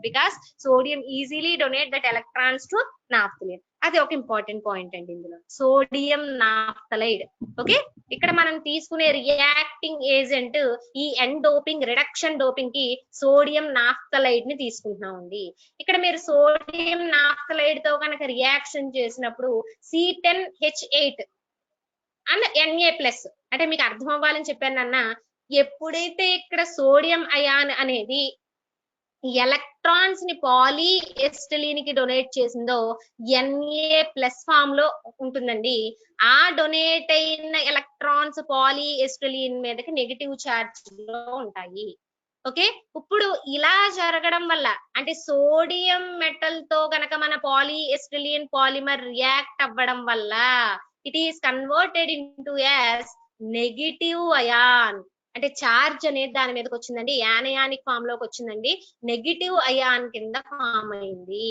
Because sodium easily donate that electrons to naphthalene. అది ఒక ఇంపార్టెంట్ పాయింట్ అండి ఇందులో సోడియం నాఫ్థలైడ్. ఓకే ఇక్కడ మనం తీసుకునే రియాక్టింగ్ ఏజెంట్ ఈ ఎన్ డోపింగ్ రిడక్షన్ డోపింగ్ కి సోడియం నాఫ్థలైడ్ ని తీసుకుంటున్నాం అండి. ఇక్కడ మీరు సోడియం నాఫ్థలైడ్ తో కనుక రియాక్షన్ చేసినప్పుడు C10H8 అండ్ Na+ అంటే మీకు అర్థం అవ్వాలని చెప్పాను అన్న. ఎప్పుడైతే ఇక్కడ సోడియం అయాన్ అనేది ఎలక్ట్రాన్స్ ని పాలిఎస్టిలీన్ కి డొనేట్ చేసిందో Na+ ఫామ్ లో ఉంటుందండి. ఆ డొనేట్ అయిన ఎలక్ట్రాన్స్ పాలిఎస్టిలీన్ మీదకి నెగిటివ్ చార్జ్ లో ఉంటాయి. ఓకే ఇప్పుడు ఇలా జరగడం వల్ల అంటే సోడియం మెటల్ తో గనక మన పాలిఎస్టిలీన్ పాలిమర్ రియాక్ట్ అవ్వడం వల్ల it is converted into as negative ion. అంటే చార్జ్ అనేది దాని మీదకి వచ్చిందండి. యానయానిక్ ఫామ్ లోకి వచ్చిందండి. నెగిటివ్ అయాన్ కింద ఫామ్ అయింది.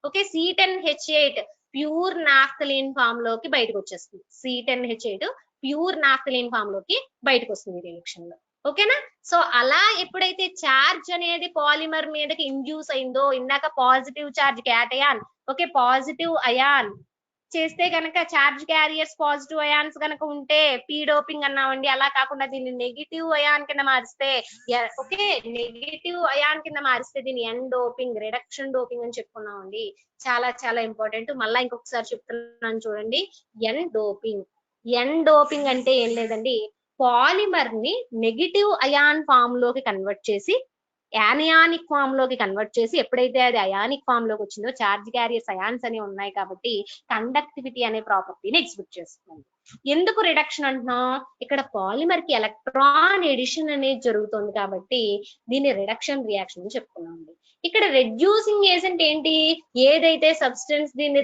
Okay C10H8 pure naphthalene form లోకి బయటకు వచ్చేస్తుంది. C10H8 ప్యూర్ నాఫ్థలీన్ ఫామ్ లోకి బయటకు వస్తుంది రియాక్షన్ లో. ఓకేనా? సో అలా ఎప్పుడైతే చార్జ్ అనేది పాలిమర్ మీదకి ఇండ్యూస్ అయిందో ఇందాక positive charge cation okay positive ion చేస్తే గనక చార్జ్ క్యారియర్స్ పాజిటివ్ అయాన్స్ గనక ఉంటే పీ డోపింగ్ అన్నామండి. అలా కాకుండా దీన్ని నెగిటివ్ అయాన్ కింద మారిస్తే ఓకే, నెగిటివ్ అయాన్ కింద మారిస్తే దీన్ని ఎన్ డోపింగ్, రిడక్షన్ డోపింగ్ అని చెప్పుకున్నామండి. చాలా చాలా ఇంపార్టెంట్. మళ్ళా ఇంకొకసారి చెప్తున్నాను చూడండి. ఎన్ డోపింగ్, ఎన్ డోపింగ్ అంటే ఏం లేదండి, పాలిమర్ ని నెగిటివ్ అయాన్ ఫామ్ లోకి కన్వర్ట్ చేసి యానియానిక్ ఫామ్ లోకి కన్వర్ట్ చేసి, ఎప్పుడైతే అది అయానిక్ ఫామ్ లోకి వచ్చిందో చార్జ్ క్యారియర్స్ అయాన్స్ అని ఉన్నాయి కాబట్టి కండక్టివిటీ అనే ప్రాపర్టీని ఎగ్జిబిట్ చేస్తుంది. ఎందుకు రిడక్షన్ అంటున్నాం, ఇక్కడ పాలిమర్ కి ఎలక్ట్రాన్ ఎడిషన్ అనేది జరుగుతుంది కాబట్టి దీన్ని రిడక్షన్ రియాక్షన్ అని చెప్పుకున్నాం. ఇక్కడ రెడ్యూసింగ్ ఏజెంట్ ఏంటి, ఏదైతే సబ్స్టెన్స్ దీన్ని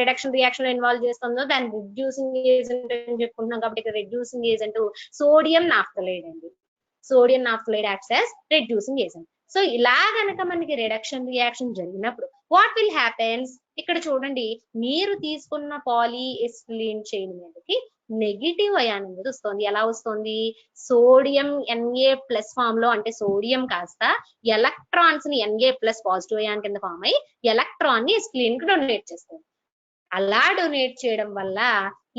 రిడక్షన్ రియాక్షన్ లో ఇన్వాల్వ్ చేస్తుందో దాన్ని రెడ్యూసింగ్ ఏజెంట్ అని చెప్పుకుంటున్నాం కాబట్టి ఇక్కడ రెడ్యూసింగ్ ఏజెంట్ సోడియం నాఫ్థలైడ్ అండి. Sodium naphthalide acts as reducing agent. So ఇలా గనక మనకి రిడక్షన్ రియాక్షన్ జరిగినప్పుడు వాట్ విల్ హ్యాపెన్స్, ఇక్కడ చూడండి, మీరు తీసుకున్న పాలీఎస్టిలీన్ చైన్ మీదకి నెగిటివ్ అయాన్ అనేది వస్తుంది. ఎలా వస్తుంది, సోడియం Na+ ఫామ్ లో, అంటే సోడియం కాస్త ఎలక్ట్రాన్స్ ని Na+ పాజిటివ్ అయాన్ కింద ఫామ్ అయ్యి ఎలక్ట్రాన్ ని ఎస్టిలీన్ కి డొనేట్ చేస్తుంది. అలా డొనేట్ చేయడం వల్ల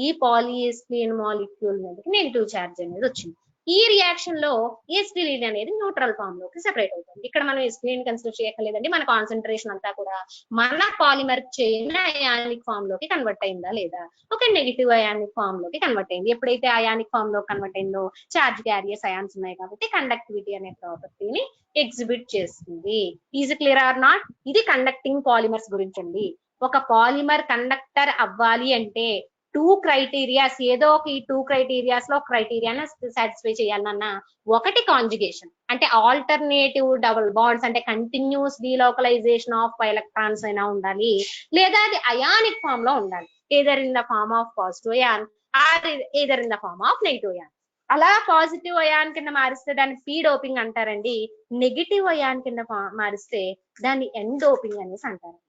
ఈ పాలీఎస్టిలీన్ మాలిక్యూల్ మీదకి నెగిటివ్ ఛార్జ్ అనేది వచ్చింది. ఈ రియాక్షన్ లో ఎస్టిలీన్ అనేది న్యూట్రల్ ఫామ్ లోకి సెపరేట్ అవుతుంది. ఇక్కడ మనం ఎస్టిలీన్ కన్సిడర్ చేయక్కర్లేదండి, మన కాన్సన్ట్రేషన్ అంతా కూడా మన పాలిమర్ చైన్ అయానిక్ ఫామ్ లోకి కన్వర్ట్ అయిందా లేదా, ఒక నెగిటివ్ అయానిక్ ఫామ్ లోకి కన్వర్ట్ అయింది. ఎప్పుడైతే అయానిక్ ఫామ్ లో కన్వర్ట్ అయిందో చార్జ్ క్యారియర్స్ అయాన్స్ ఉన్నాయి కాబట్టి కండక్టివిటీ అనే ప్రాపర్టీని ఎగ్జిబిట్ చేస్తుంది. Is clear or not? ఇది కండక్టింగ్ పాలిమర్స్ గురించి అండి. ఒక పాలిమర్ కండక్టర్ అవ్వాలి అంటే 2 క్రైటీరియాస్, ఏదో ఒక ఈ 2 క్రైటీరియాస్ లో క్రైటీరియాని సాటిస్ఫై చేయాలన్నా, ఒకటి కాంజుగేషన్ అంటే ఆల్టర్నేటివ్ డబుల్ బాండ్స్, అంటే కంటిన్యూస్ డీలోకలైజేషన్ ఆఫ్ ఎలక్ట్రాన్స్ అయినా ఉండాలి, లేదా అది అయానిక్ ఫామ్ లో ఉండాలి, either in the form of positive ion or either in the form of negative ion. అలా పాజిటివ్ అయాన్ కింద మారిస్తే దాన్ని పీ డోపింగ్ అంటారండి, నెగిటివ్ అయాన్ కింద మారిస్తే దాన్ని ఎన్ డోపింగ్ అనేసి అంటారు.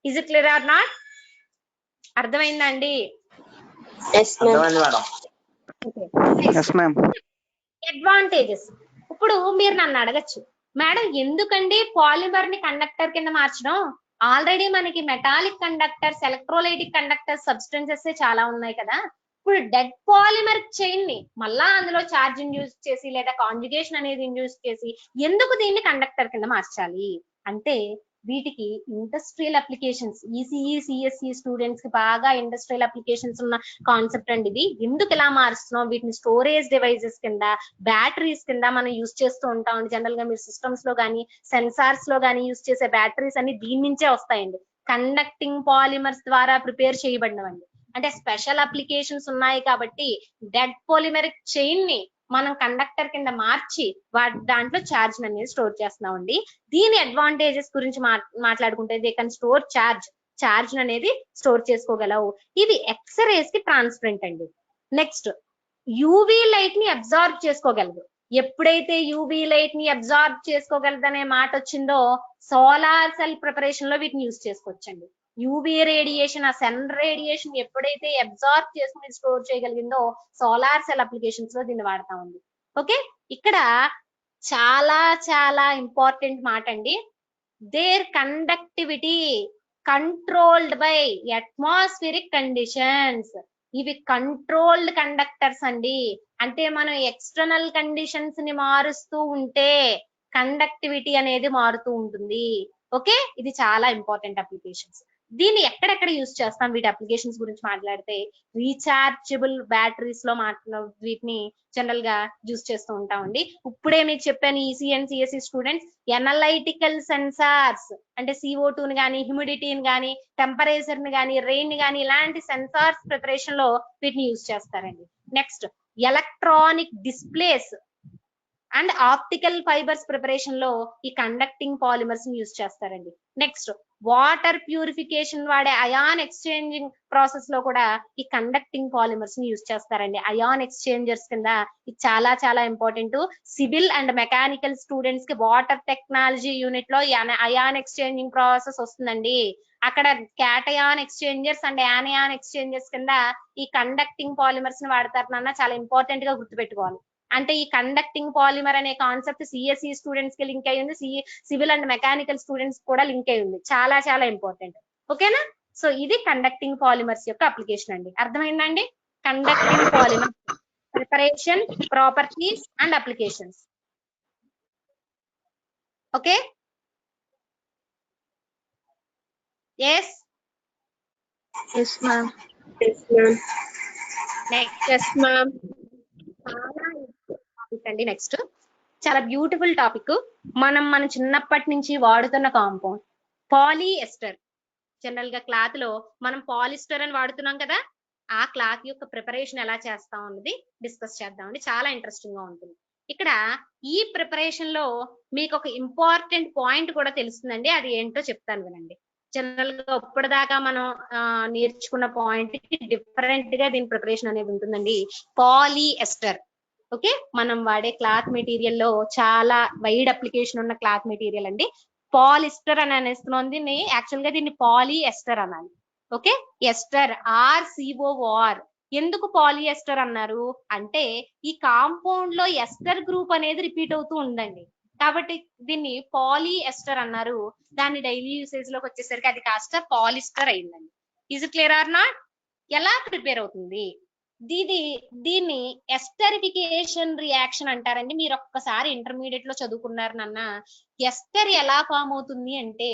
Is it clear or not? అర్థమైందా అండి? అడ్వాంటేజెస్. ఇప్పుడు మీరు నన్ను అడగచ్చు, మేడం ఎందుకండి పాలిమర్ ని కండక్టర్ కింద మార్చడం, ఆల్రెడీ మనకి metallic conductors, electrolytic conductors, substances చాలా ఉన్నాయి కదా, ఇప్పుడు డెడ్ పాలిమర్ చైన్ ని మళ్ళా అందులో ఛార్జ్ ఇండ్యూస్ చేసి లేదా కాంజుగేషన్ అనేది ఇండ్యూస్ చేసి ఎందుకు దీన్ని కండక్టర్ కింద మార్చాలి అంటే, వీటికి industrial applications, ECE CSC students కి బాగా ఇండస్ట్రియల్ అప్లికేషన్స్ ఉన్న కాన్సెప్ట్ అండి ఇది. ఎందుకు ఇలా మారుస్తున్నాం, వీటిని స్టోరేజ్ డివైజెస్ కింద, బ్యాటరీస్ కింద మనం యూజ్ చేస్తూ ఉంటాం. జనరల్ గా మీరు సిస్టమ్స్ లో కానీ సెన్సార్స్ లో కానీ యూజ్ చేసే బ్యాటరీస్ అన్ని దీని నుంచే వస్తాయండి. కండక్టింగ్ పాలిమర్స్ ద్వారా ప్రిపేర్ చేయబడినవండి. అంటే స్పెషల్ అప్లికేషన్స్ ఉన్నాయి కాబట్టి డెడ్ పాలిమరిక్ చైన్ ని మనం కండక్టర్ కింద మార్చి దాంట్లో ఛార్జ్ అనేది స్టోర్ చేస్తున్నామండి. దీని అడ్వాంటేజెస్ గురించి మాట్లాడుకుంటే, దే కెన్ స్టోర్ ఛార్జ్ అనేది స్టోర్ చేసుకోగలవు. ఇవి ఎక్స్రేస్ కి ట్రాన్స్పరెంట్ అండి. నెక్స్ట్, యూవీ లైట్ ని అబ్జార్బ్ చేసుకోగలదు. ఎప్పుడైతే యూవీ లైట్ ని అబ్జార్బ్ చేసుకోగలదనే మాట వచ్చిందో, సోలార్ సెల్ ప్రిపరేషన్ లో వీటిని యూజ్ చేసుకోవచ్చండి. యూవీ రేడియేషన్, ఆ సన్ రేడియేషన్ ఎప్పుడైతే అబ్జార్బ్ చేసుకుని స్టోర్ చేయగలిగిందో సోలార్ సెల్ అప్లికేషన్స్ లో దీన్ని వాడతా ఉంది. ఓకే, ఇక్కడ చాలా చాలా ఇంపార్టెంట్ మాట అండి, their conductivity controlled by atmospheric conditions. ఇవి కంట్రోల్డ్ కండక్టర్స్ అండి. అంటే మనం ఎక్స్టర్నల్ కండిషన్స్ ని మారుస్తూ ఉంటే కండక్టివిటీ అనేది మారుతూ ఉంటుంది. ఓకే, ఇది చాలా ఇంపార్టెంట్ అప్లికేషన్స్. దీన్ని ఎక్కడెక్కడ యూజ్ చేస్తాం, వీటి అప్లికేషన్స్ గురించి మాట్లాడితే, రీఛార్జబుల్ బ్యాటరీస్ లో వీటిని జనరల్ గా యూజ్ చేస్తూ ఉంటామండి. ఇప్పుడే మీకు చెప్పాను, EC and CSC students, analytical sensors అంటే CO2 ని కానీ, హ్యూమిడిటీని కానీ, టెంపరేచర్ ని కానీ, రెయిన్ ని కానీ, ఇలాంటి సెన్సార్స్ ప్రిపరేషన్ లో వీటిని యూజ్ చేస్తారండి. Next, electronic displays and optical fibres preparation లో ఈ కండక్టింగ్ పాలిమర్స్ ని యూజ్ చేస్తారండి. నెక్స్ట్, వాటర్ ప్యూరిఫికేషన్ వాడే అయాన్ ఎక్స్చేంజింగ్ ప్రాసెస్ లో కూడా ఈ కండక్టింగ్ పాలిమర్స్ ని యూజ్ చేస్తారండి. అయాన్ ఎక్స్చేంజర్స్ కింద ఇది చాలా చాలా important. Civil and mechanical students కి వాటర్ టెక్నాలజీ యూనిట్ లో అయాన్ ఎక్స్చేంజింగ్ ప్రాసెస్ వస్తుందండి. అక్కడ cation exchangers and anion exchangers కింద ఈ కండక్టింగ్ పాలిమర్స్ ని వాడతారు నాన్న, చాలా ఇంపార్టెంట్ గా గుర్తుపెట్టుకోవాలి. అంటే ఈ కండక్టింగ్ పాలిమర్ అనే కాన్సెప్ట్ సిఎస్సి స్టూడెంట్స్ కి లింక్ అయి ఉంది, సివిల్ అండ్ మెకానికల్ స్టూడెంట్స్ కూడా లింక్ అయి ఉంది. చాలా చాలా ఇంపార్టెంట్. ఓకేనా? సో ఇది కండక్టింగ్ పాలిమర్స్ యొక్క అప్లికేషన్ అండి. అర్థమైందండి? Conducting polymer preparation, properties and applications. Okay, yes yes ma'am. Yes ma'am. Next yes ma'am. అండి నెక్స్ట్ చాలా బ్యూటిఫుల్ టాపిక్. మన చిన్నప్పటి నుంచి వాడుతున్న కాంపౌండ్ పాలిఎస్టర్. జనరల్ గా క్లాత్ లో మనం పాలిస్టర్ అని వాడుతున్నాం కదా, ఆ క్లాత్ యొక్క ప్రిపరేషన్ ఎలా చేస్తాం అన్నది డిస్కస్ చేద్దామండి. చాలా ఇంట్రెస్టింగ్ గా ఉంటుంది. ఇక్కడ ఈ ప్రిపరేషన్ లో మీకు ఒక ఇంపార్టెంట్ పాయింట్ కూడా తెలుస్తుందండి. అది ఏంటో చెప్తాను వినండి. జనరల్ గా ఇప్పటిదాకా మనం నేర్చుకున్న పాయింట్ కి డిఫరెంట్ గా దీని ప్రిపరేషన్ అనేది ఉంటుందండి. పాలిఎస్టర్. ఓకే, మనం వాడే క్లాత్ మెటీరియల్ లో చాలా వైడ్ అప్లికేషన్ ఉన్న క్లాత్ మెటీరియల్ అండి. పాలిస్టర్ అని అనేస్తున్నాం దీన్ని. యాక్చువల్ గా దీన్ని పాలిఎస్టర్ అనాలి. Okay, ester RCOR. ఎందుకు పాలిఎస్టర్ అన్నారు అంటే ఈ కాంపౌండ్ లో ఎస్టర్ గ్రూప్ అనేది రిపీట్ అవుతూ ఉందండి, కాబట్టి దీన్ని పాలిఎస్టర్ అన్నారు. దాన్ని డైలీ యూసేజ్ లోకి వచ్చేసరికి అది కాస్త పాలిస్టర్ అయిందండి. Is clear or not? ఎలా ప్రిపేర్ అవుతుంది దీన్ని ఎస్టరిఫికేషన్ రియాక్షన్ అంటారండి. మీరు ఒక్కసారి ఇంటర్మీడియట్ లో చదువుకున్నారు నాన్న. ఎస్టర్ ఎలా ఫామ్ అవుతుంది అంటే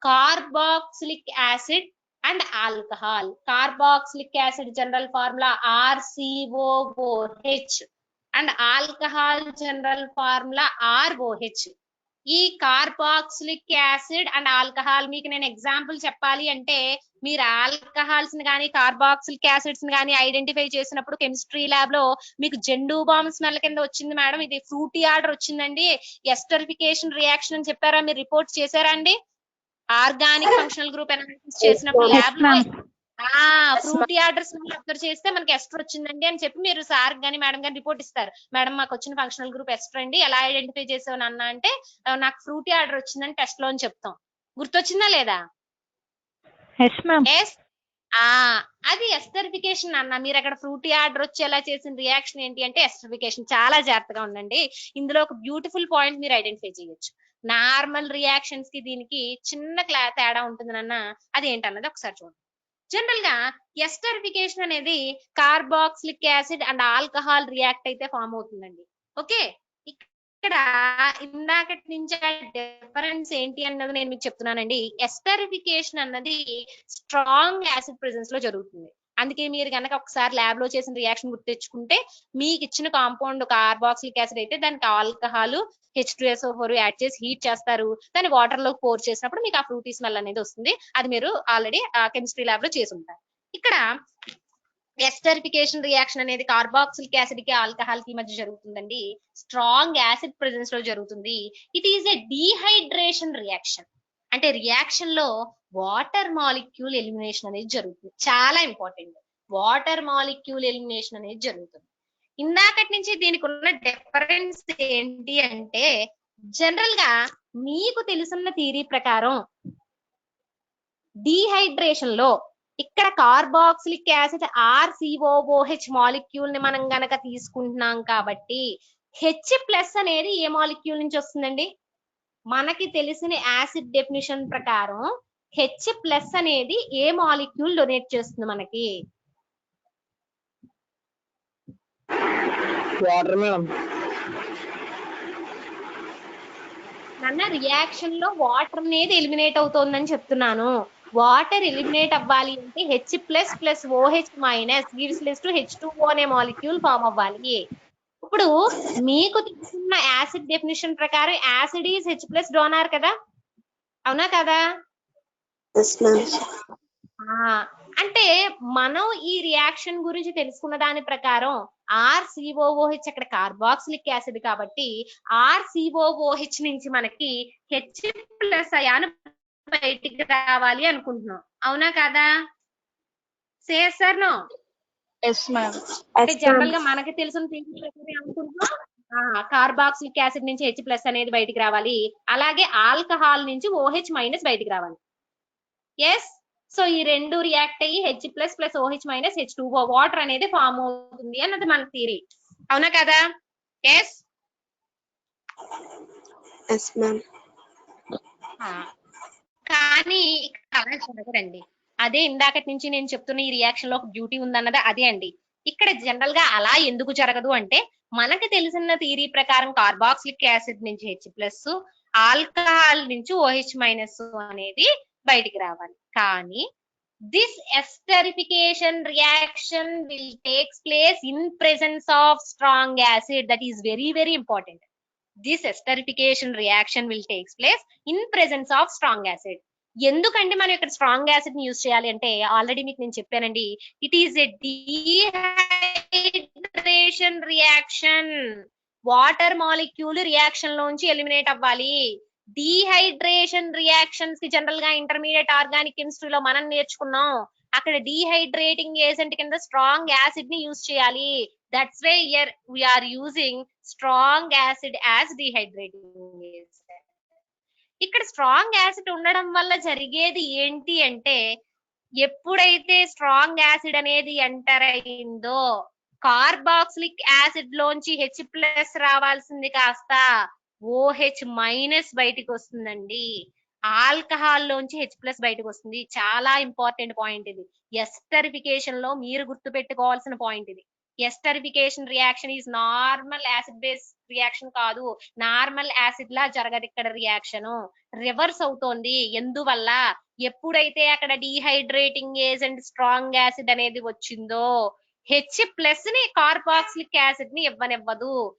carboxylic acid and alcohol. Carboxylic acid general formula RCOOH and alcohol general formula ROH. ఈ కార్బాక్సిలిక్ యాసిడ్ అండ్ ఆల్కహాల్ మీకు నేను ఎగ్జాంపుల్ చెప్పాలి అంటే మీరు ఆల్కహాల్స్ ని కానీ కార్బాక్సిలిక్ యాసిడ్స్ ని కానీ ఐడెంటిఫై చేసినప్పుడు కెమిస్ట్రీ ల్యాబ్ లో మీకు జెండు బామ్ స్మెల్ కింద వచ్చింది మేడం, ఇది ఫ్రూటీ ఆర్డర్ వచ్చిందండి, ఎస్టరిఫికేషన్ రియాక్షన్ అని చెప్పారా, మీరు రిపోర్ట్ చేశారా అండి? ఆర్గానిక్ ఫంక్షనల్ గ్రూప్ అనాలిసిస్ చేసినప్పుడు ల్యాబ్ లో ఫ్రూటీ ఆర్డర్ స్మెల్ అబ్జర్వ్ చేస్తే మనకి ఎస్టర్ వచ్చిందండి అని చెప్పి మీరు సార్ గానీ మేడం గానీ రిపోర్ట్ ఇస్తారు. మేడం మాకు వచ్చిన ఫంక్షనల్ గ్రూప్ ఎస్టర్ అండి, ఎలా ఐడెంటిఫై చేసావు నాన్న అంటే నాకు ఫ్రూటీ ఆర్డర్ వచ్చిందని టెస్ట్ లో అని చెప్తాం. గుర్తొచ్చిందా లేదా? అది ఎస్టరిఫికేషన్ అన్న. మీరు అక్కడ ఫ్రూటీ ఆర్డర్ వచ్చేలా చేసిన రియాక్షన్ ఏంటి అంటే ఎస్టరిఫికేషన్. చాలా జాగ్రత్తగా ఉండండి. ఇందులో ఒక బ్యూటిఫుల్ పాయింట్ మీరు ఐడెంటిఫై చేయొచ్చు. నార్మల్ రియాక్షన్స్ కి దీనికి చిన్న తేడా ఉంటుంది నాన్న. అది ఏంటన్నది ఒకసారి చూడండి. జనరల్ గా ఎస్టరిఫికేషన్ అనేది carboxylic acid and alcohol react అయితే ఫామ్ అవుతుందండి. ఓకే, ఇక్కడ ఇందాకటి నుంచి డిఫరెన్స్ ఏంటి అన్నది నేను మీకు చెప్తున్నానండి. ఎస్టరిఫికేషన్ అన్నది స్ట్రాంగ్ యాసిడ్ ప్రెసెన్స్ లో జరుగుతుంది. అందుకే మీరు కనుక ఒకసారి ల్యాబ్ లో చేసిన రియాక్షన్ గుర్తు తెచ్చుకుంటే మీకు ఇచ్చిన కాంపౌండ్ కార్బాక్సిలిక్ యాసిడ్ అయితే దానికి ఆల్కహాల్ H2SO4 యాడ్ చేసి హీట్ చేస్తారు. దాన్ని వాటర్ లో పోర్ చేసినప్పుడు మీకు ఆ ఫ్రూటీ స్మెల్ అనేది వస్తుంది. అది మీరు ఆల్రెడీ కెమిస్ట్రీ ల్యాబ్ లో చేసి ఉంటారు. ఇక్కడ ఎస్టరిఫికేషన్ రియాక్షన్ అనేది కార్బాక్సిలిక్ యాసిడ్ కి ఆల్కహాల్ కి మధ్య జరుగుతుందండి. స్ట్రాంగ్ యాసిడ్ ప్రెసెన్స్ లో జరుగుతుంది. It is a dehydration reaction. అంటే రియాక్షన్ లో వాటర్ మాలిక్యూల్ ఎలిమినేషన్ అనేది జరుగుతుంది. చాలా ఇంపార్టెంట్. వాటర్ మాలిక్యూల్ ఎలిమినేషన్ అనేది జరుగుతుంది. ఇందాకటి నుంచి దీనికి ఉన్న డిఫరెన్స్ ఏంటి అంటే జనరల్ గా మీకు తెలుసున్న థియరీ ప్రకారం డీహైడ్రేషన్ లో ఇక్కడ కార్బాక్సిలిక్ యాసిడ్ RCOOH మాలిక్యూల్ ని మనం గనక తీసుకుంటున్నాం కాబట్టి H+ అనేది ఏ మాలిక్యూల్ నుంచి వస్తుందండి? మనకి తెలిసిన యాసిడ్ డెఫినిషన్ ప్రకారం H+ అనేది ఏ మాలిక్యూల్ డొనేట్ చేస్తుంది మనకి? Water madam. నన్న రియాక్షన్ లో వాటర్ అనేది ఎలిమినేట్ అవుతోందని చెప్తున్నాను. వాటర్ ఎలిమినేట్ అవ్వాలి అంటే H++OH- గివ్స్ టు H2O అనే మాలిక్యూల్ ఫామ్ అవ్వాలి. ఇప్పుడు మీకు తెలుసున్న యాసిడ్ డెఫినిషన్ ప్రకారం యాసిడ్ ఈజ్ H+ డోనార్ కదా, అవునా కదా? అంటే మనం ఈ రియాక్షన్ గురించి తెలుసుకున్న దాని ప్రకారం RCOOH అక్కడ కార్బాక్సిలిక్ యాసిడ్ కాబట్టి RCOOH నుంచి మనకి H+ అయాన్ బయటికి రావాలి అనుకుంటున్నాం, అవునా కదా? Sir no? అంటే జనరల్ గా మనకి తెలిసిన అనుకుంటున్నాం కార్బాక్సిలిక్ యాసిడ్ నుంచి H+ అనేది బయటికి రావాలి, అలాగే ఆల్కహాల్ నుంచి OH- బయటికి రావాలి. ఎస్, సో ఈ రెండు రియాక్ట్ అయ్యి H++OH- H2O వాటర్ అనేది ఫామ్ అవుతుంది అన్నది మన థియరీ, అవునా కదా? ఎస్ కానీ అలా జరగదండి. అదే ఇందాకటి నుంచి నేను చెప్తున్న ఈ రియాక్షన్ లో ఒక బ్యూటీ ఉందన్నది అదే అండి. ఇక్కడ జనరల్ గా అలా ఎందుకు జరగదు అంటే మనకి తెలిసిన థియరీ ప్రకారం కార్బాక్సిలిక్ యాసిడ్ నుంచి H+, ఆల్కహాల్ నుంచి OH- అనేది బయటికి రావాలి. కానీ this esterification reaction will takes place in presence of strong acid. That is very, very important. This esterification reaction will takes place in presence of strong acid. ఎందుకంటే మనం ఇక్కడ strong acid ని use చేయాలి అంటే ఆల్రెడీ మీకు నేను చెప్పానండి, it is a dehydration reaction. Water molecule reaction లోంచి ఎలిమినేట్ అవ్వాలి. డీహైడ్రేషన్ రియాక్షన్స్ కి జనరల్ గా ఇంటర్మీడియట్ ఆర్గానిక్ కెమిస్ట్రీలో మనం నేర్చుకున్నాం. అక్కడ డీహైడ్రేటింగ్ ఏజెంట్ కింద స్ట్రాంగ్ యాసిడ్ ని యూజ్ చేయాలి. That's why we're using strong acid as dehydrating agent. ఇక్కడ స్ట్రాంగ్ యాసిడ్ ఉండడం వల్ల జరిగేది ఏంటి అంటే ఎప్పుడైతే స్ట్రాంగ్ యాసిడ్ అనేది ఎంటర్ అయిందో కార్బాక్సిలిక్ యాసిడ్ లోంచి H+ రావాల్సింది కాస్త OH- బయటికి వస్తుందండి. ఆల్కహాల్ లోంచి H+ బయటకు వస్తుంది. చాలా ఇంపార్టెంట్ పాయింట్ ఇది. ఎస్టరిఫికేషన్ లో మీరు గుర్తు పెట్టుకోవాల్సిన పాయింట్ ఇది. Esterification reaction is normal acid base reaction కాదు. నార్మల్ యాసిడ్ లా జరగదు ఇక్కడ రియాక్షన్, రివర్స్ అవుతోంది. ఎందువల్ల ఎప్పుడైతే అక్కడ డీహైడ్రేటింగ్ ఏజెంట్ స్ట్రాంగ్ యాసిడ్ అనేది వచ్చిందో H+ ని కార్బాక్సిలిక్ యాసిడ్ ని ఇవ్వనివ్వదు.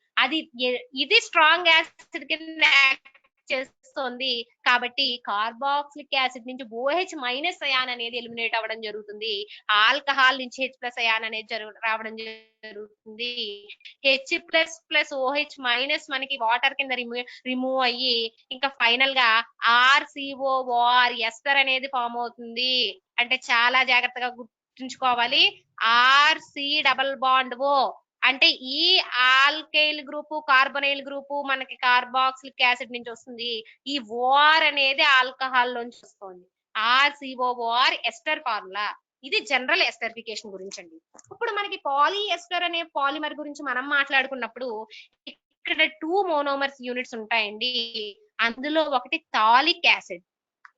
ఇది స్ట్రాంగ్ యాసిడ్ కింద యాక్ట్ చేస్తుంది. కాబట్టి కార్బాక్సిలిక్ యాసిడ్ నుంచి OH- అయాన్ అనేది ఎలిమినేట్ అవ్వడం జరుగుతుంది. ఆల్కహాల్ నుంచి H+ అయాన్ అనేది రావడం జరుగుతుంది. H+ OH- మనకి వాటర్ కింద రిమూవ్ అయ్యి ఇంకా ఫైనల్ గా RCOOR ఎస్టర్ అనేది ఫామ్ అవుతుంది. అంటే చాలా జాగ్రత్తగా గుర్తుంచుకోవాలి. RC⸻O అంటే ఈ ఆల్కైల్ గ్రూపు కార్బొనైల్ గ్రూపు మనకి కార్బాక్సిలిక్ యాసిడ్ నుంచి వస్తుంది. ఈ OR అనేది ఆల్కహాల్ నుంచి వస్తుంది. RCOOR ester formula. ఇది జనరల్ ఎస్టరిఫికేషన్ గురించి అండి. ఇప్పుడు మనకి పాలిఎస్టర్ అనే పాలిమర్ గురించి మనం మాట్లాడుకున్నప్పుడు ఇక్కడ 2 మోనోమర్స్ యూనిట్స్ ఉంటాయండి. అందులో ఒకటి థాలిక్ యాసిడ్.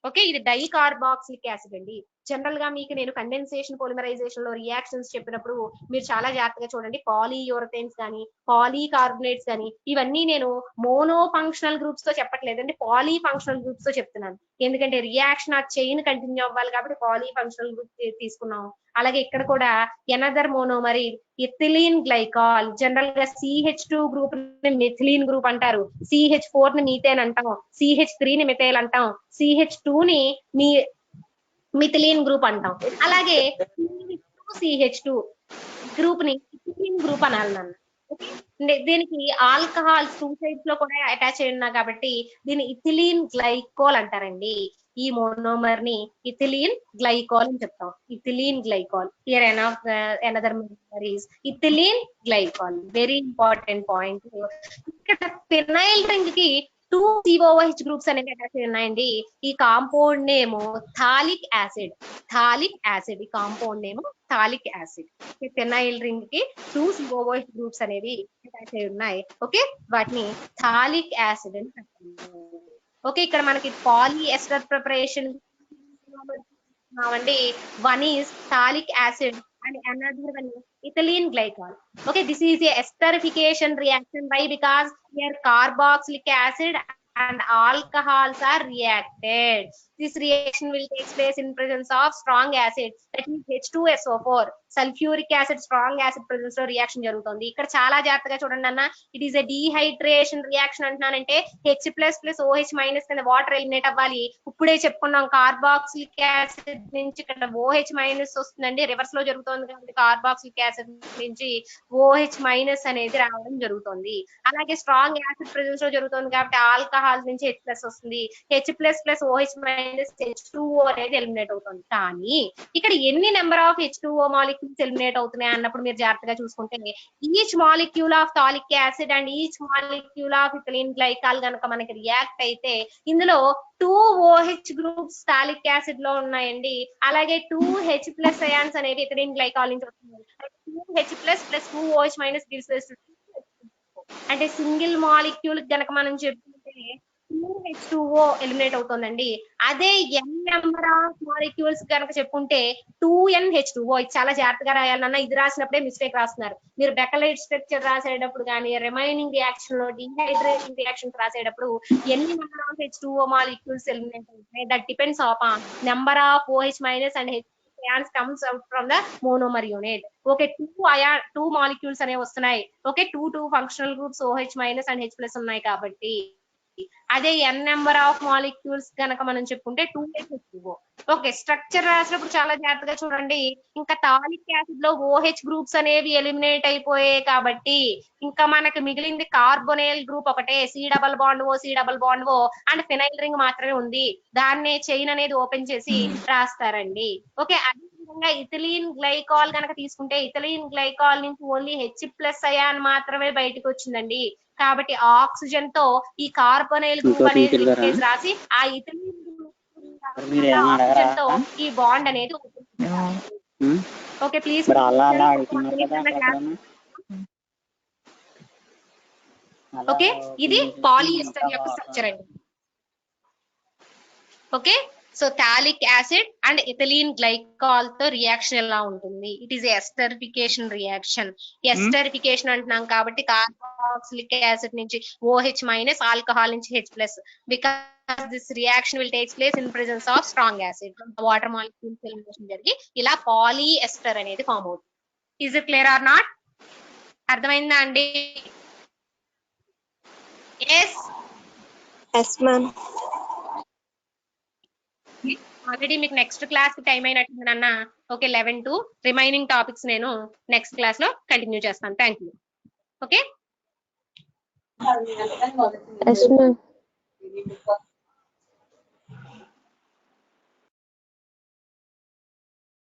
ఓకే, ఇది డైకార్బాక్సిలిక్ యాసిడ్ అండి. జనరల్ గా మీకు నేను కండెన్సేషన్ పాలిమరైజేషన్ లో రియాక్షన్స్ చెప్పినప్పుడు మీరు చాలా జాగ్రత్తగా చూడండి. పాలీయూరథేన్స్ కానీ పాలీకార్బోనేట్స్ కానీ ఇవన్నీ నేను మోనో ఫంక్షనల్ గ్రూప్స్ తో చెప్పట్లేదు అండి, పాలీ ఫంక్షనల్ గ్రూప్స్ తో చెప్తున్నాను. ఎందుకంటే రియాక్షన్ ఆ చైన్ కంటిన్యూ అవ్వాలి కాబట్టి పాలీ ఫంక్షనల్ గ్రూప్ తీసుకున్నాం. అలాగే ఇక్కడ కూడా another monomer ethylene glycol. General గా CH2 గ్రూప్ ని మిథిలీన్ గ్రూప్ అంటారు, CH4 ని మీథేన్ అంటాం, CH3 ని మిథైల్ అంటాం, CH2 ని మిథిలీన్ గ్రూప్ అంటాం. అలాగే CH2 గ్రూప్ ని ఇథిలీన్ గ్రూప్ అనాలి నన్ను. దీనికి ఆల్కహాల్ 2 సైడ్స్ లో కూడా అటాచ్ అయి ఉన్నా కాబట్టి దీన్ని ఇథిలీన్ గ్లైకోల్ అంటారండి. ఈ మోనోమర్ ని ఇథిలీన్ గ్లైకాల్ అని చెప్తాం. Ethylene glycol. Here another monomer is ethylene glycol. Very important point. ఇక్కడ ఫినైల్ రింగ్ కి 2 COOH గ్రూప్స్ అనేవి అటాచ్ అయి ఉన్నాయండి. ఈ compound name phthalic acid. Phthalic acid ఈ compound name phthalic acid. Phenyl ring కి 2 COOH గ్రూప్స్ అనేవి అటాచ్ అయి ఉన్నాయి. ఓకే, వాటిని థాలిక్ యాసిడ్ అని అంటారు. ఓకే, ఇక్కడ మనకి పాలిఎస్టర్ ప్రిపరేషన్ అండి. One is phthalic acid and another one is ethylene glycol. Okay, this is a esterification reaction. Why? Because here carboxylic acid and alcohols are reacted. This reaction will take place in presence of strong acid, that is H2SO4. Sulfuric acid, strong acid presence లో reaction జరుగుతుంది. ఇక్కడ చాలా జాగ్రత్తగా చూడండి అన్న, it is a dehydration reaction అంటున్నానంటే H+ OH- కింద water eliminate అవ్వాలి. ఇప్పుడే చెప్పుకున్నాం కార్బాక్సిలిక్ యాసిడ్ నుంచి ఇక్కడ OH- వస్తుందండి. రివర్స్ లో జరుగుతుంది కాబట్టి కార్బాక్సిలిక్ యాసిడ్ నుంచి OH- అనేది రావడం జరుగుతుంది. అలాగే స్ట్రాంగ్ యాసిడ్ ప్రెజెన్స్ లో జరుగుతుంది కాబట్టి ఆల్కహాల్ నుంచి H+ వస్తుంది. H+ OH- H2O అనేది ఎలిమినేట్ అవుతుంది. కానీ ఇక్కడ ఎన్ని number of H2O molecules eliminate అవుతున్నాయి అన్నప్పుడు మీరు జాగ్రత్తగా చూసుకుంటే each molecule of phthalic acid and each molecule of ethylene glycol గనక మనకి రియాక్ట్ అయితే ఇందులో 2 OH గ్రూప్స్ థాలిక్ యాసిడ్ లో ఉన్నాయండి. అలాగే 2 H+ అయాన్స్ అనేవి ఇథిలీన్ గ్లైకాల్ నుంచి వస్తున్నాయి. 2H+ + 2 OH- gives us అంటే సింగిల్ మాలిక్యూల్ గనక మనం చెప్పుకుంటే 2H2O ఎలిమినేట్ అవుతుందండి. అదే n నెంబర్ ఆఫ్ మాలిక్యూల్స్ కనుక చెప్పుకుంటే 2NH2O. ఇది చాలా జాగ్రత్తగా రాయాలన్నా, ఇది రాసినప్పుడే మిస్టేక్ రాస్తున్నారు. మీరు బెకలైట్ స్ట్రక్చర్ రాసేటప్పుడు కానీ రిమైనింగ్ రియాక్షన్ లో డిహైడ్రేషన్ రియాక్షన్ రాసేటప్పుడు ఎన్ని number of H2O molecules eliminate అవుతాయి, that depends on number of OH minus and ions comes out from the monomer unit. Okay, two molecules అనేవి వస్తున్నాయి. Okay, two functional groups OH minus and H plus ఉన్నాయి కాబట్టి. అదే n number of molecules కనుక మనం చెప్పుకుంటే 2H2O. Okay, structure రాసినప్పుడు చాలా జాగ్రత్తగా చూడండి. ఇంకా టాలిక్ యాసిడ్ లో OH గ్రూప్స్ అనేవి ఎలిమినేట్ అయిపోయాయి కాబట్టి ఇంకా మనకి మిగిలింది కార్బొనైల్ గ్రూప్ ఒకటే, C++O అండ్ ఫినైల్ రింగ్ మాత్రమే ఉంది. దాన్నే చైన్ అనేది ఓపెన్ చేసి రాస్తారండి. ఓకే, అదే విధంగా ఇథిలీన్ గ్లైకాల్ కనుక తీసుకుంటే ఇథిలీన్ గ్లైకాల్ నుంచి ఓన్లీ H+ అయాన్ మాత్రమే బయటకు వచ్చిందండి. కాబట్టి ఆక్సిజన్ తో ఈ కార్బొనైల్ గ్రూప్ అనేది లింకేజ్ రాసి ఆ ఇథిలీన్ ఆక్సిజన్ తో ఈ బాండ్ అనేది ఓకే ప్లీజ్. ఓకే, ఇది పాలిఎస్టర్ యొక్క స్ట్రక్చర్ అండి. Okay, so phthalic acid and ethylene glycol తో రియాక్షన్ ఎలా ఉంటుంది? It is esterification reaction. Esterification అంటున్నాం కాబట్టి కార్బాక్సిలిక్ యాసిడ్ నుంచి OH మైనస్, ఆల్కహాల్ నుంచి H+, because this reaction will takes place in presence of strong acid. Water molecules elimination జరిగి ఇలా polyester అనేది ఫామ్ అవుతుంది. Is it clear or not? అర్థమైందా అండి? Yes ma'am. ఆల్రెడీ మీకు నెక్స్ట్ క్లాస్ టైం అయినట్టుంది అన్న. ఓకే, 11 to రిమైనింగ్ టాపిక్స్ నేను నెక్స్ట్ క్లాస్ లో కంటిన్యూ చేస్తాను. Thank you. Okay. Yes ma'am.